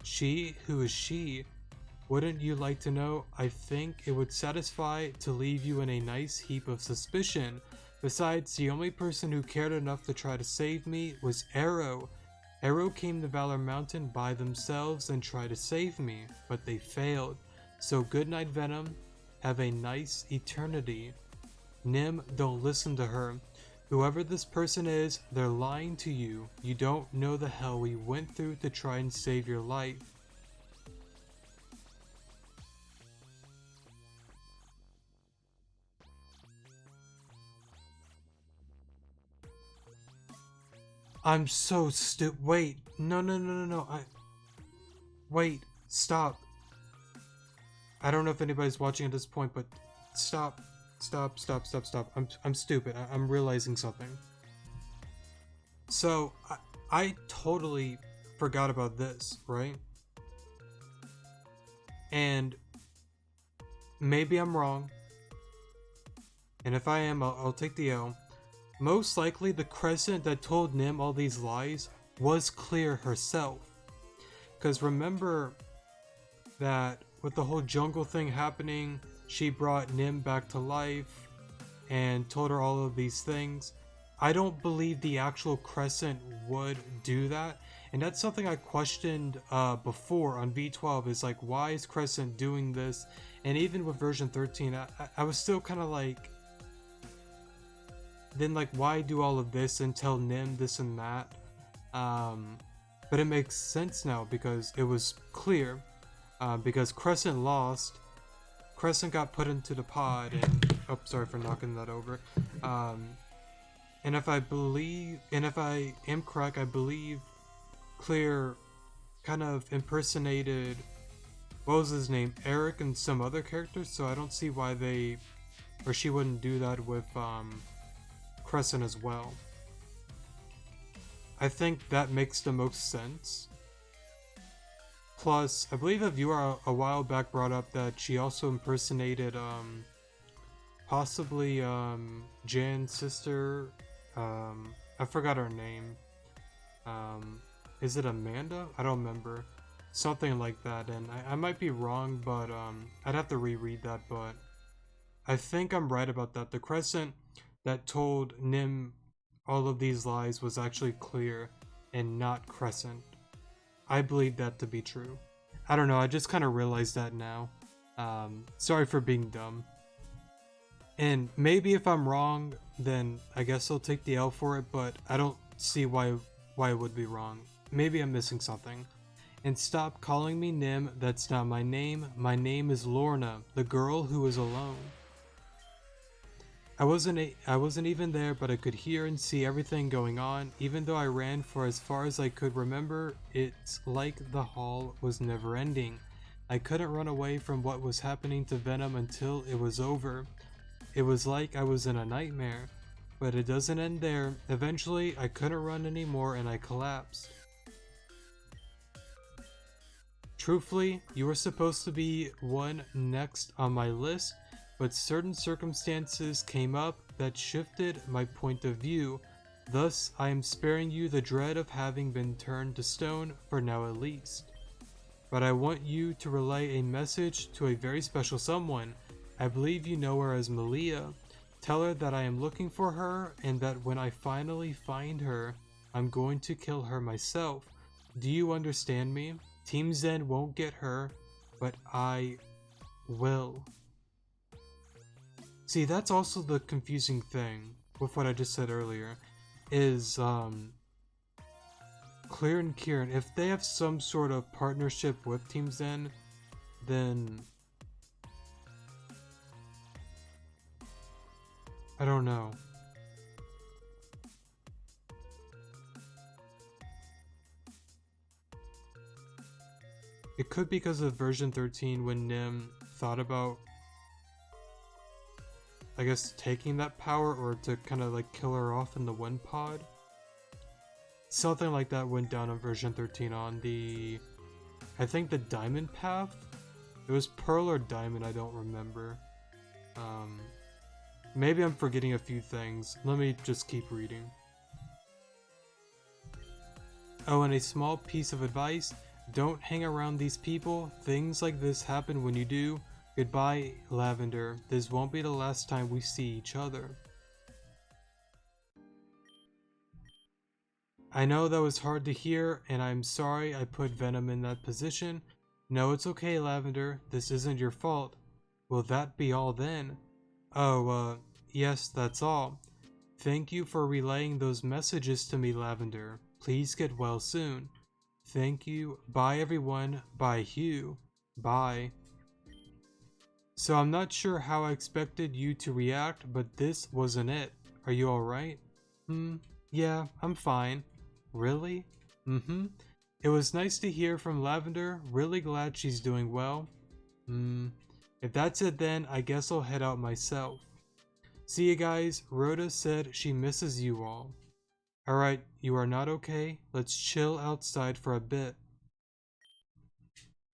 She? Who is she? Wouldn't you like to know? I think it would satisfy to leave you in a nice heap of suspicion. Besides, the only person who cared enough to try to save me was Arrow. Arrow came to Valor Mountain by themselves and tried to save me, but they failed. So good night, Venom. Have a nice eternity. Nim, don't listen to her. Whoever this person is, they're lying to you. You don't know the hell we went through to try and save your life. I'm so stupid. Wait. No. Wait. Stop. I don't know if anybody's watching at this point, but stop. Stop. I'm stupid. I'm realizing something. So, I totally forgot about this, right? And maybe I'm wrong. And if I am, I'll take the L. Most likely the Crescent that told Nim all these lies was Clear herself. Because remember that with the whole jungle thing happening, she brought Nim back to life and told her all of these things. I don't believe the actual Crescent would do that. And that's something I questioned before on V12, is like, why is Crescent doing this? And even with version 13, I was still kind of like, then like, why do all of this and tell Nim this and that? But it makes sense now because it was Clear. Because Crescent lost, Crescent got put into the pod, and oh, sorry for knocking that over. And if I am correct, I believe Clear kind of impersonated, what was his name, Eric, and some other characters. So I don't see why she wouldn't do that with Crescent as well. I think that makes the most sense. Plus, I believe a viewer a while back brought up that she also impersonated possibly Jan's sister. I forgot her name. Is it Amanda? I don't remember. Something like that, and I might be wrong, but I'd have to reread that, but I think I'm right about that. The Crescent that told Nim all of these lies was actually Clear and not Crescent. I believe that to be true. I don't know, I just kind of realized that now. Sorry for being dumb. And maybe if I'm wrong, then I guess I'll take the L for it, but I don't see why it would be wrong. Maybe I'm missing something. And stop calling me Nim, that's not my name. My name is Lorna, the girl who is alone. I wasn't even there, but I could hear and see everything going on. Even though I ran for as far as I could remember, it's like the hall was never ending. I couldn't run away from what was happening to Venom until it was over. It was like I was in a nightmare. But it doesn't end there. Eventually, I couldn't run anymore and I collapsed. Truthfully, you were supposed to be one next on my list, but certain circumstances came up that shifted my point of view. Thus, I am sparing you the dread of having been turned to stone, for now at least. But I want you to relay a message to a very special someone. I believe you know her as Malia. Tell her that I am looking for her, and that when I finally find her, I'm going to kill her myself. Do you understand me? Team Zen won't get her, but I will. See, that's also the confusing thing with what I just said earlier, is Clear and Kieran, if they have some sort of partnership with Team Zen, then I don't know. It could be because of version 13 when Nim thought about, I guess, taking that power, or to kind of like kill her off in the wind pod. Something like that went down on version 13 on the, I think, the diamond path. It was pearl or diamond, I don't remember. Maybe I'm forgetting a few things. Let me just keep reading. Oh, and a small piece of advice. Don't hang around these people. Things like this happen when you do. Goodbye, Lavender. This won't be the last time we see each other. I know that was hard to hear, and I'm sorry I put Venom in that position. No, it's okay, Lavender. This isn't your fault. Will that be all then? Oh, yes, that's all. Thank you for relaying those messages to me, Lavender. Please get well soon. Thank you. Bye, everyone. Bye, Hugh. Bye. So I'm not sure how I expected you to react, but this wasn't it. Are you alright? Yeah, I'm fine. Really? It was nice to hear from Lavender. Really glad she's doing well. If that's it then, I guess I'll head out myself. See you guys. Rhoda said she misses you all. Alright, you are not okay? Let's chill outside for a bit.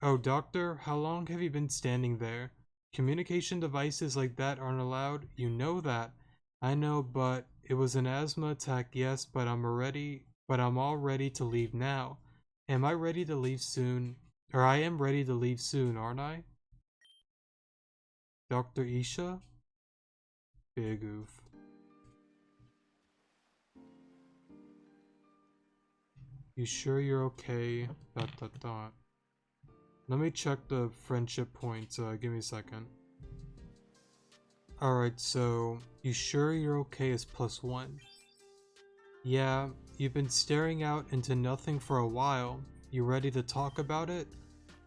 Oh, Doctor, how long have you been standing there? Communication devices like that aren't allowed. You know that. I know, but it was an asthma attack, yes, but I'm all ready to leave now. Am I ready to leave soon? Or I am ready to leave soon, aren't I? Dr. Isha? Big oof. You sure you're okay? ... Let me check the friendship points, give me a second. Alright, so, you sure you're okay is +1. Yeah, you've been staring out into nothing for a while. You ready to talk about it?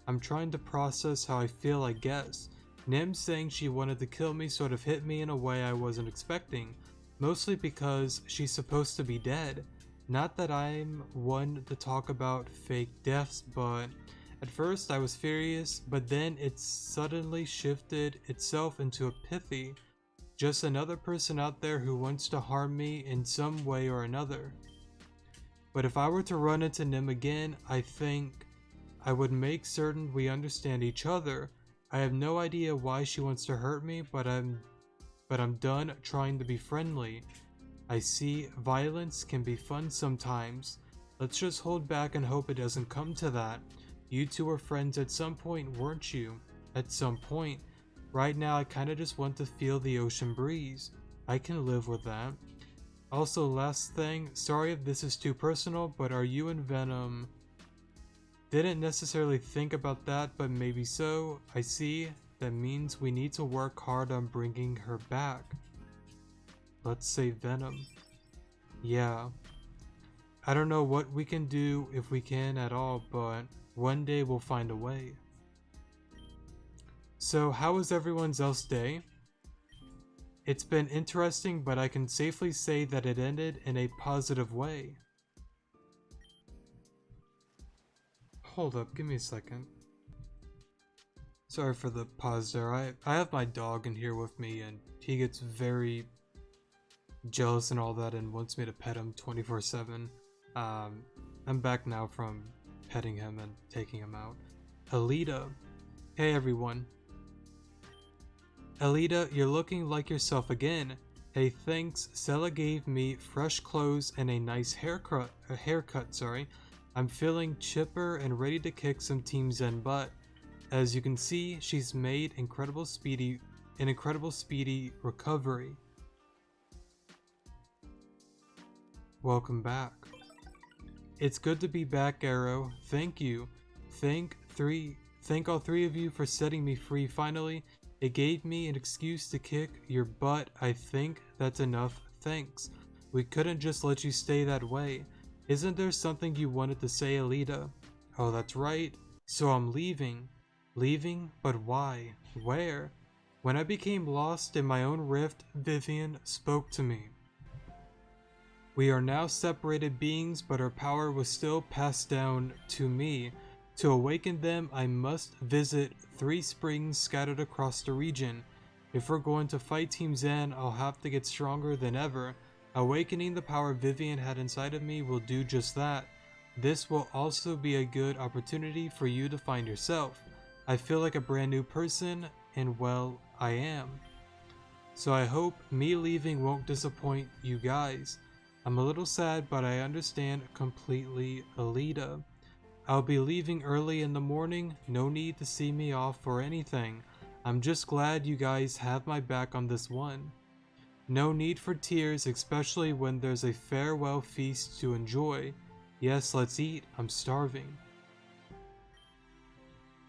I'm trying to process how I feel, I guess. Nim saying she wanted to kill me sort of hit me in a way I wasn't expecting. Mostly because she's supposed to be dead. Not that I'm one to talk about fake deaths, but at first I was furious, but then it suddenly shifted itself into a pithy. Just another person out there who wants to harm me in some way or another. But if I were to run into Nim again, I think I would make certain we understand each other. I have no idea why she wants to hurt me, but I'm done trying to be friendly. I see violence can be fun sometimes. Let's just hold back and hope it doesn't come to that. You two were friends at some point, weren't you? At some point. Right now I kinda just want to feel the ocean breeze. I can live with that. Also, last thing, sorry if this is too personal, but are you and Venom... Didn't necessarily think about that, but maybe so. I see. That means we need to work hard on bringing her back. Let's say Venom. Yeah. I don't know what we can do, if we can at all, but one day we'll find a way. So how was everyone's else day? It's been interesting, but I can safely say that it ended in a positive way. Hold up, give me a second. Sorry for the pause there. I have my dog in here with me and he gets very jealous and all that and wants me to pet him 24/7. I'm back now from petting him and taking him out. Alita. Hey everyone. Alita, you're looking like yourself again. Hey, thanks. Sela gave me fresh clothes and a nice haircut. I'm feeling chipper and ready to kick some Team Zen butt. As you can see, she's made an incredible speedy recovery. Welcome back. It's good to be back, Arrow. Thank you. Thank all three of you for setting me free finally. It gave me an excuse to kick your butt. I think that's enough. Thanks. We couldn't just let you stay that way. Isn't there something you wanted to say, Alita? Oh, that's right. So I'm leaving. Leaving? But why? Where? When I became lost in my own rift, Vivian spoke to me. We are now separated beings, but our power was still passed down to me. To awaken them, I must visit 3 springs scattered across the region. If we're going to fight Team Zen, I'll have to get stronger than ever. Awakening the power Vivian had inside of me will do just that. This will also be a good opportunity for you to find yourself. I feel like a brand new person, and well, I am. So I hope me leaving won't disappoint you guys. I'm a little sad, but I understand completely, Alita. I'll be leaving early in the morning, no need to see me off or anything. I'm just glad you guys have my back on this one. No need for tears, especially when there's a farewell feast to enjoy. Yes, let's eat, I'm starving.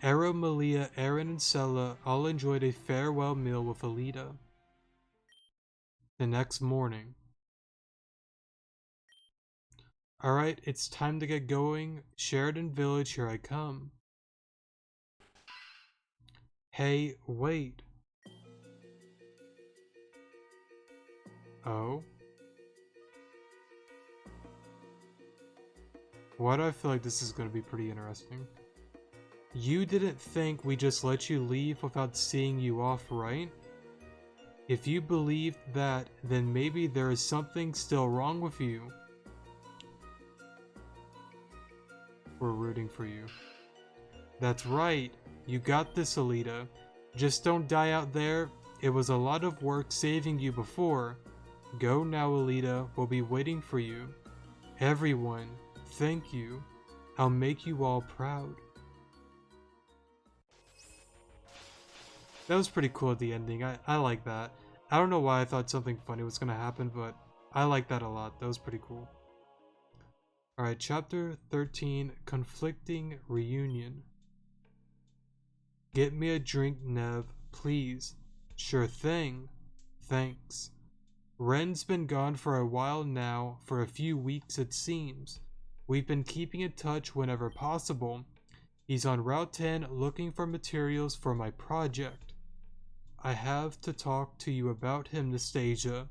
Ero, Malia, Aaron, and Sella all enjoyed a farewell meal with Alita. The next morning. Alright, it's time to get going. Sheridan Village, here I come. Hey, wait. Oh? Why do I feel like this is going to be pretty interesting? You didn't think we just let you leave without seeing you off, right? If you believed that, then maybe there is something still wrong with you. We're rooting for you. That's right. You got this, Alita. Just don't die out there. It was a lot of work saving you before. Go now, Alita. We'll be waiting for you. Everyone, thank you. I'll make you all proud. That was pretty cool at the ending. I like that. I don't know why I thought something funny was going to happen, but I like that a lot. That was pretty cool. Alright, Chapter 13, Conflicting Reunion. Get me a drink, Nev, please. Sure thing. Thanks. Ren's been gone for a while now, for a few weeks it seems. We've been keeping in touch whenever possible. He's on Route 10 looking for materials for my project. I have to talk to you about him, Nastasia.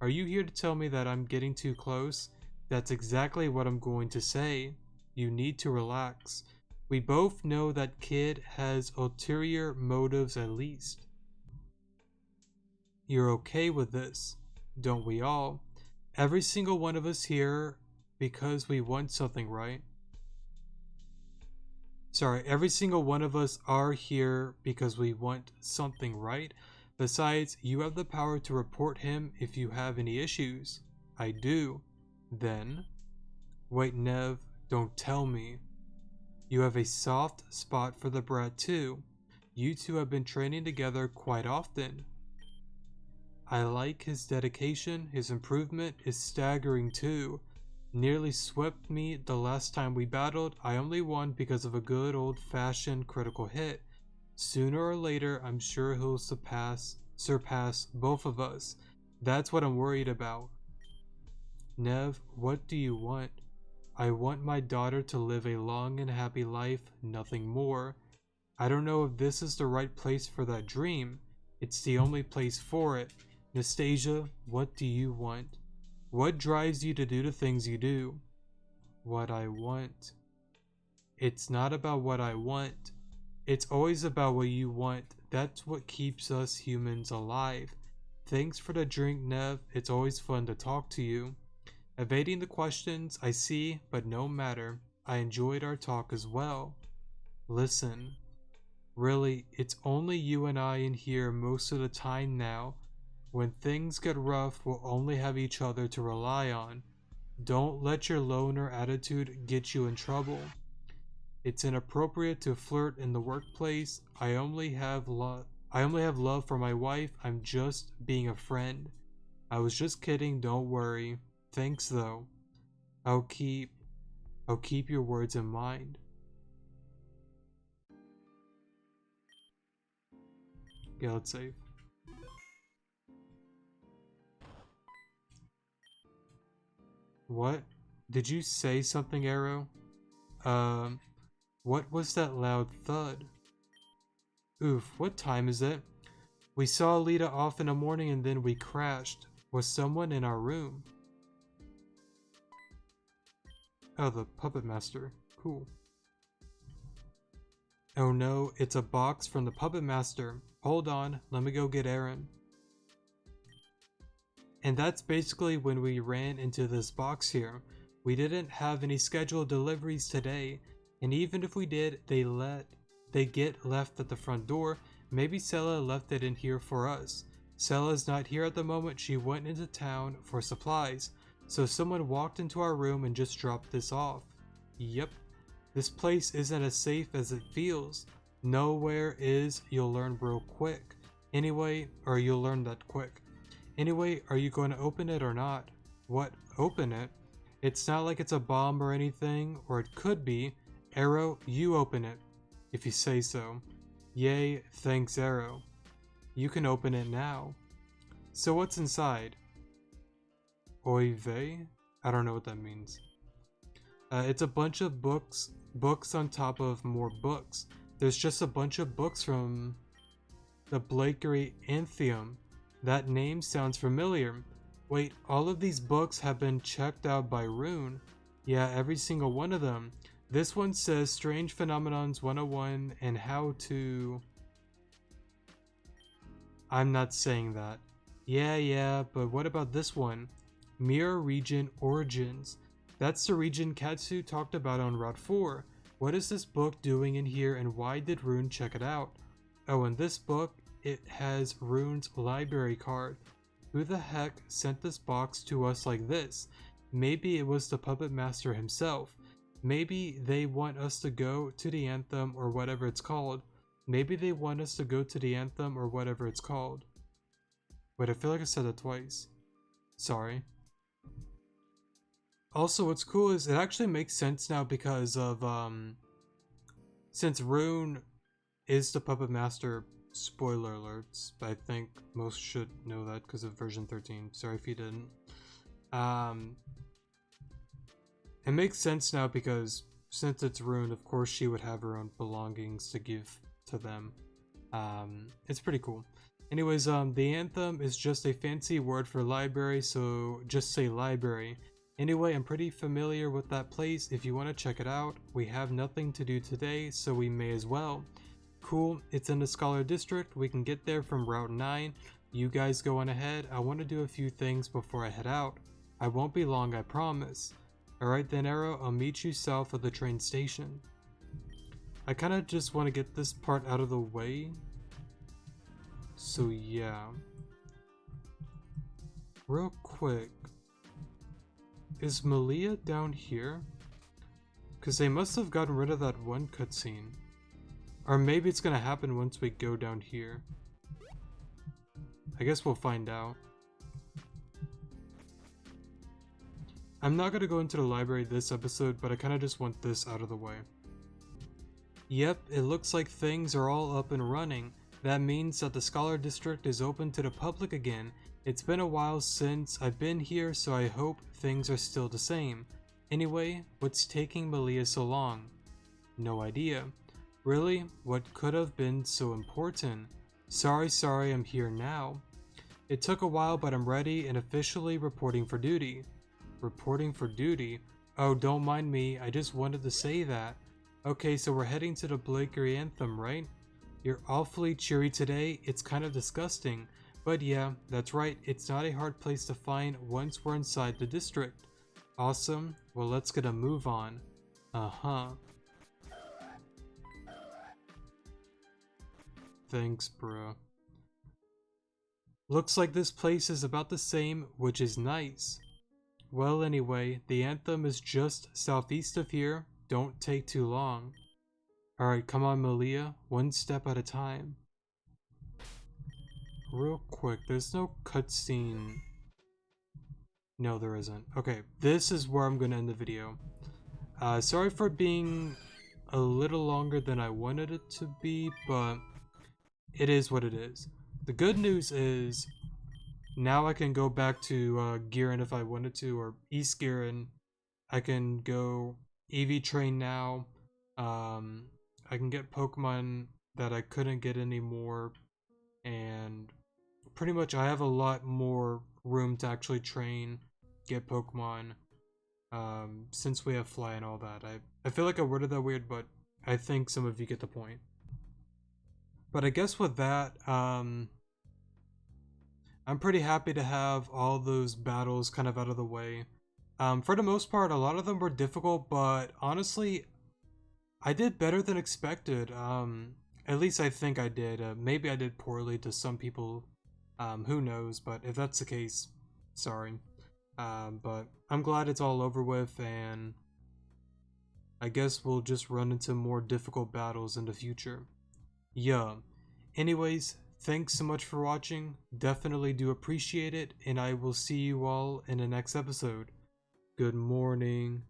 Are you here to tell me that I'm getting too close? That's exactly what I'm going to say. You need to relax. We both know that kid has ulterior motives at least. You're okay with this, don't we all? Every single one of us here because we want something, right? Sorry, every single one of us are here because we want something, right? Besides, you have the power to report him if you have any issues. I do. Then? Wait, Nev, don't tell me. You have a soft spot for the brat too. You two have been training together quite often. I like his dedication, his improvement is staggering too. Nearly swept me the last time we battled. I only won because of a good old-fashioned critical hit. Sooner or later, I'm sure he'll surpass both of us. That's what I'm worried about. Nev, what do you want? I want my daughter to live a long and happy life, nothing more. I don't know if this is the right place for that dream. It's the only place for it. Nastasia, what do you want? What drives you to do the things you do? What I want. It's not about what I want. It's always about what you want. That's what keeps us humans alive. Thanks for the drink, Nev. It's always fun to talk to you. Evading the questions, I see, but no matter. I enjoyed our talk as well. Listen. Really, it's only you and I in here most of the time now. When things get rough, we'll only have each other to rely on. Don't let your loner attitude get you in trouble. It's inappropriate to flirt in the workplace. I only have love for my wife. I'm just being a friend. I was just kidding, don't worry. Thanks though. I'll keep your words in mind. Yeah, let's save. What? Did you say something, Arrow? What was that loud thud? Oof, what time is it? We saw Alita off in the morning and then we crashed. Was someone in our room? Oh, the puppet master. Cool. Oh no, it's a box from the puppet master. Hold on, let me go get Aaron. And that's basically when we ran into this box here. We didn't have any scheduled deliveries today, and even if we did, they get left at the front door. Maybe Sella left it in here for us. Sella's not here at the moment. She went into town for supplies, so someone walked into our room and just dropped this off. Yep. This place isn't as safe as it feels. Nowhere is, you'll learn real quick. Anyway, or you'll learn that quick. Anyway, are you going to open it or not? What, open it? It's not like it's a bomb or anything, or it could be. Arrow, you open it, if you say so. Yay, thanks Arrow. You can open it now. So what's inside? Oy vey? I don't know what that means. It's a bunch of books on top of more books. There's just a bunch of books from the Blakery Anthem. That name sounds familiar. Wait, all of these books have been checked out by Rune. Yeah, every single one of them. This one says Strange Phenomenons 101 and how to... I'm not saying that. Yeah, but what about this one? Mirror Region Origins. That's the region Katsu talked about on Route 4. What is this book doing in here and why did Rune check it out? Oh, and this book, it has Rune's library card. Who the heck sent this box to us like this? Maybe it was the puppet master himself. Maybe they want us to go to the anthem or whatever it's called. Maybe they want us to go to the anthem or whatever it's called. Wait, I feel like I said that twice. Sorry. Also, what's cool is it actually makes sense now because of, since Rune is the puppet master, spoiler alerts, but I think most should know that because of version 13. Sorry if you didn't. It makes sense now because since it's Rune, of course she would have her own belongings to give to them. It's pretty cool. Anyways, the anthem is just a fancy word for library, so just say library. Anyway, I'm pretty familiar with that place. If you want to check it out, we have nothing to do today, so we may as well. Cool, it's in the Scholar District. We can get there from Route 9. You guys go on ahead. I want to do a few things before I head out. I won't be long, I promise. Alright then, Arrow, I'll meet you south of the train station. I kind of just want to get this part out of the way. So yeah. Real quick. Is Malia down here? Because they must have gotten rid of that one cutscene. Or maybe it's going to happen once we go down here. I guess we'll find out. I'm not going to go into the library this episode, but I kind of just want this out of the way. Yep, it looks like things are all up and running. That means that the Scholar District is open to the public again. It's been a while since I've been here, so I hope things are still the same. Anyway, what's taking Malia so long? No idea. Really? What could have been so important? Sorry, I'm here now. It took a while, but I'm ready and officially reporting for duty. Reporting for duty? Oh, don't mind me, I just wanted to say that. Okay, so we're heading to the Blakery Anthem, right? You're awfully cheery today, it's kind of disgusting. But yeah, that's right, it's not a hard place to find once we're inside the district. Awesome, well let's get a move on. Uh-huh. Thanks, bro. Looks like this place is about the same, which is nice. Well anyway, the anthem is just southeast of here, don't take too long. Alright, come on Malia, one step at a time. Real quick, there's no cutscene. No, there isn't. Okay, this is where I'm gonna end the video. Sorry for being a little longer than I wanted it to be, but it is what it is. The good news is, now I can go back to Giran if I wanted to, or East Giran. I can go EV Train now. I can get Pokemon that I couldn't get anymore, and pretty much I have a lot more room to actually train, get Pokemon, since we have Fly and all that. I feel like I worded that weird, but I think some of you get the point. But I guess with that, I'm pretty happy to have all those battles kind of out of the way. For the most part, a lot of them were difficult, but honestly, I did better than expected. At least I think I did. Maybe I did poorly to some people. Who knows, but if that's the case, sorry. But I'm glad it's all over with, and I guess we'll just run into more difficult battles in the future. Yeah. Anyways, thanks so much for watching. Definitely do appreciate it, and I will see you all in the next episode. Good morning.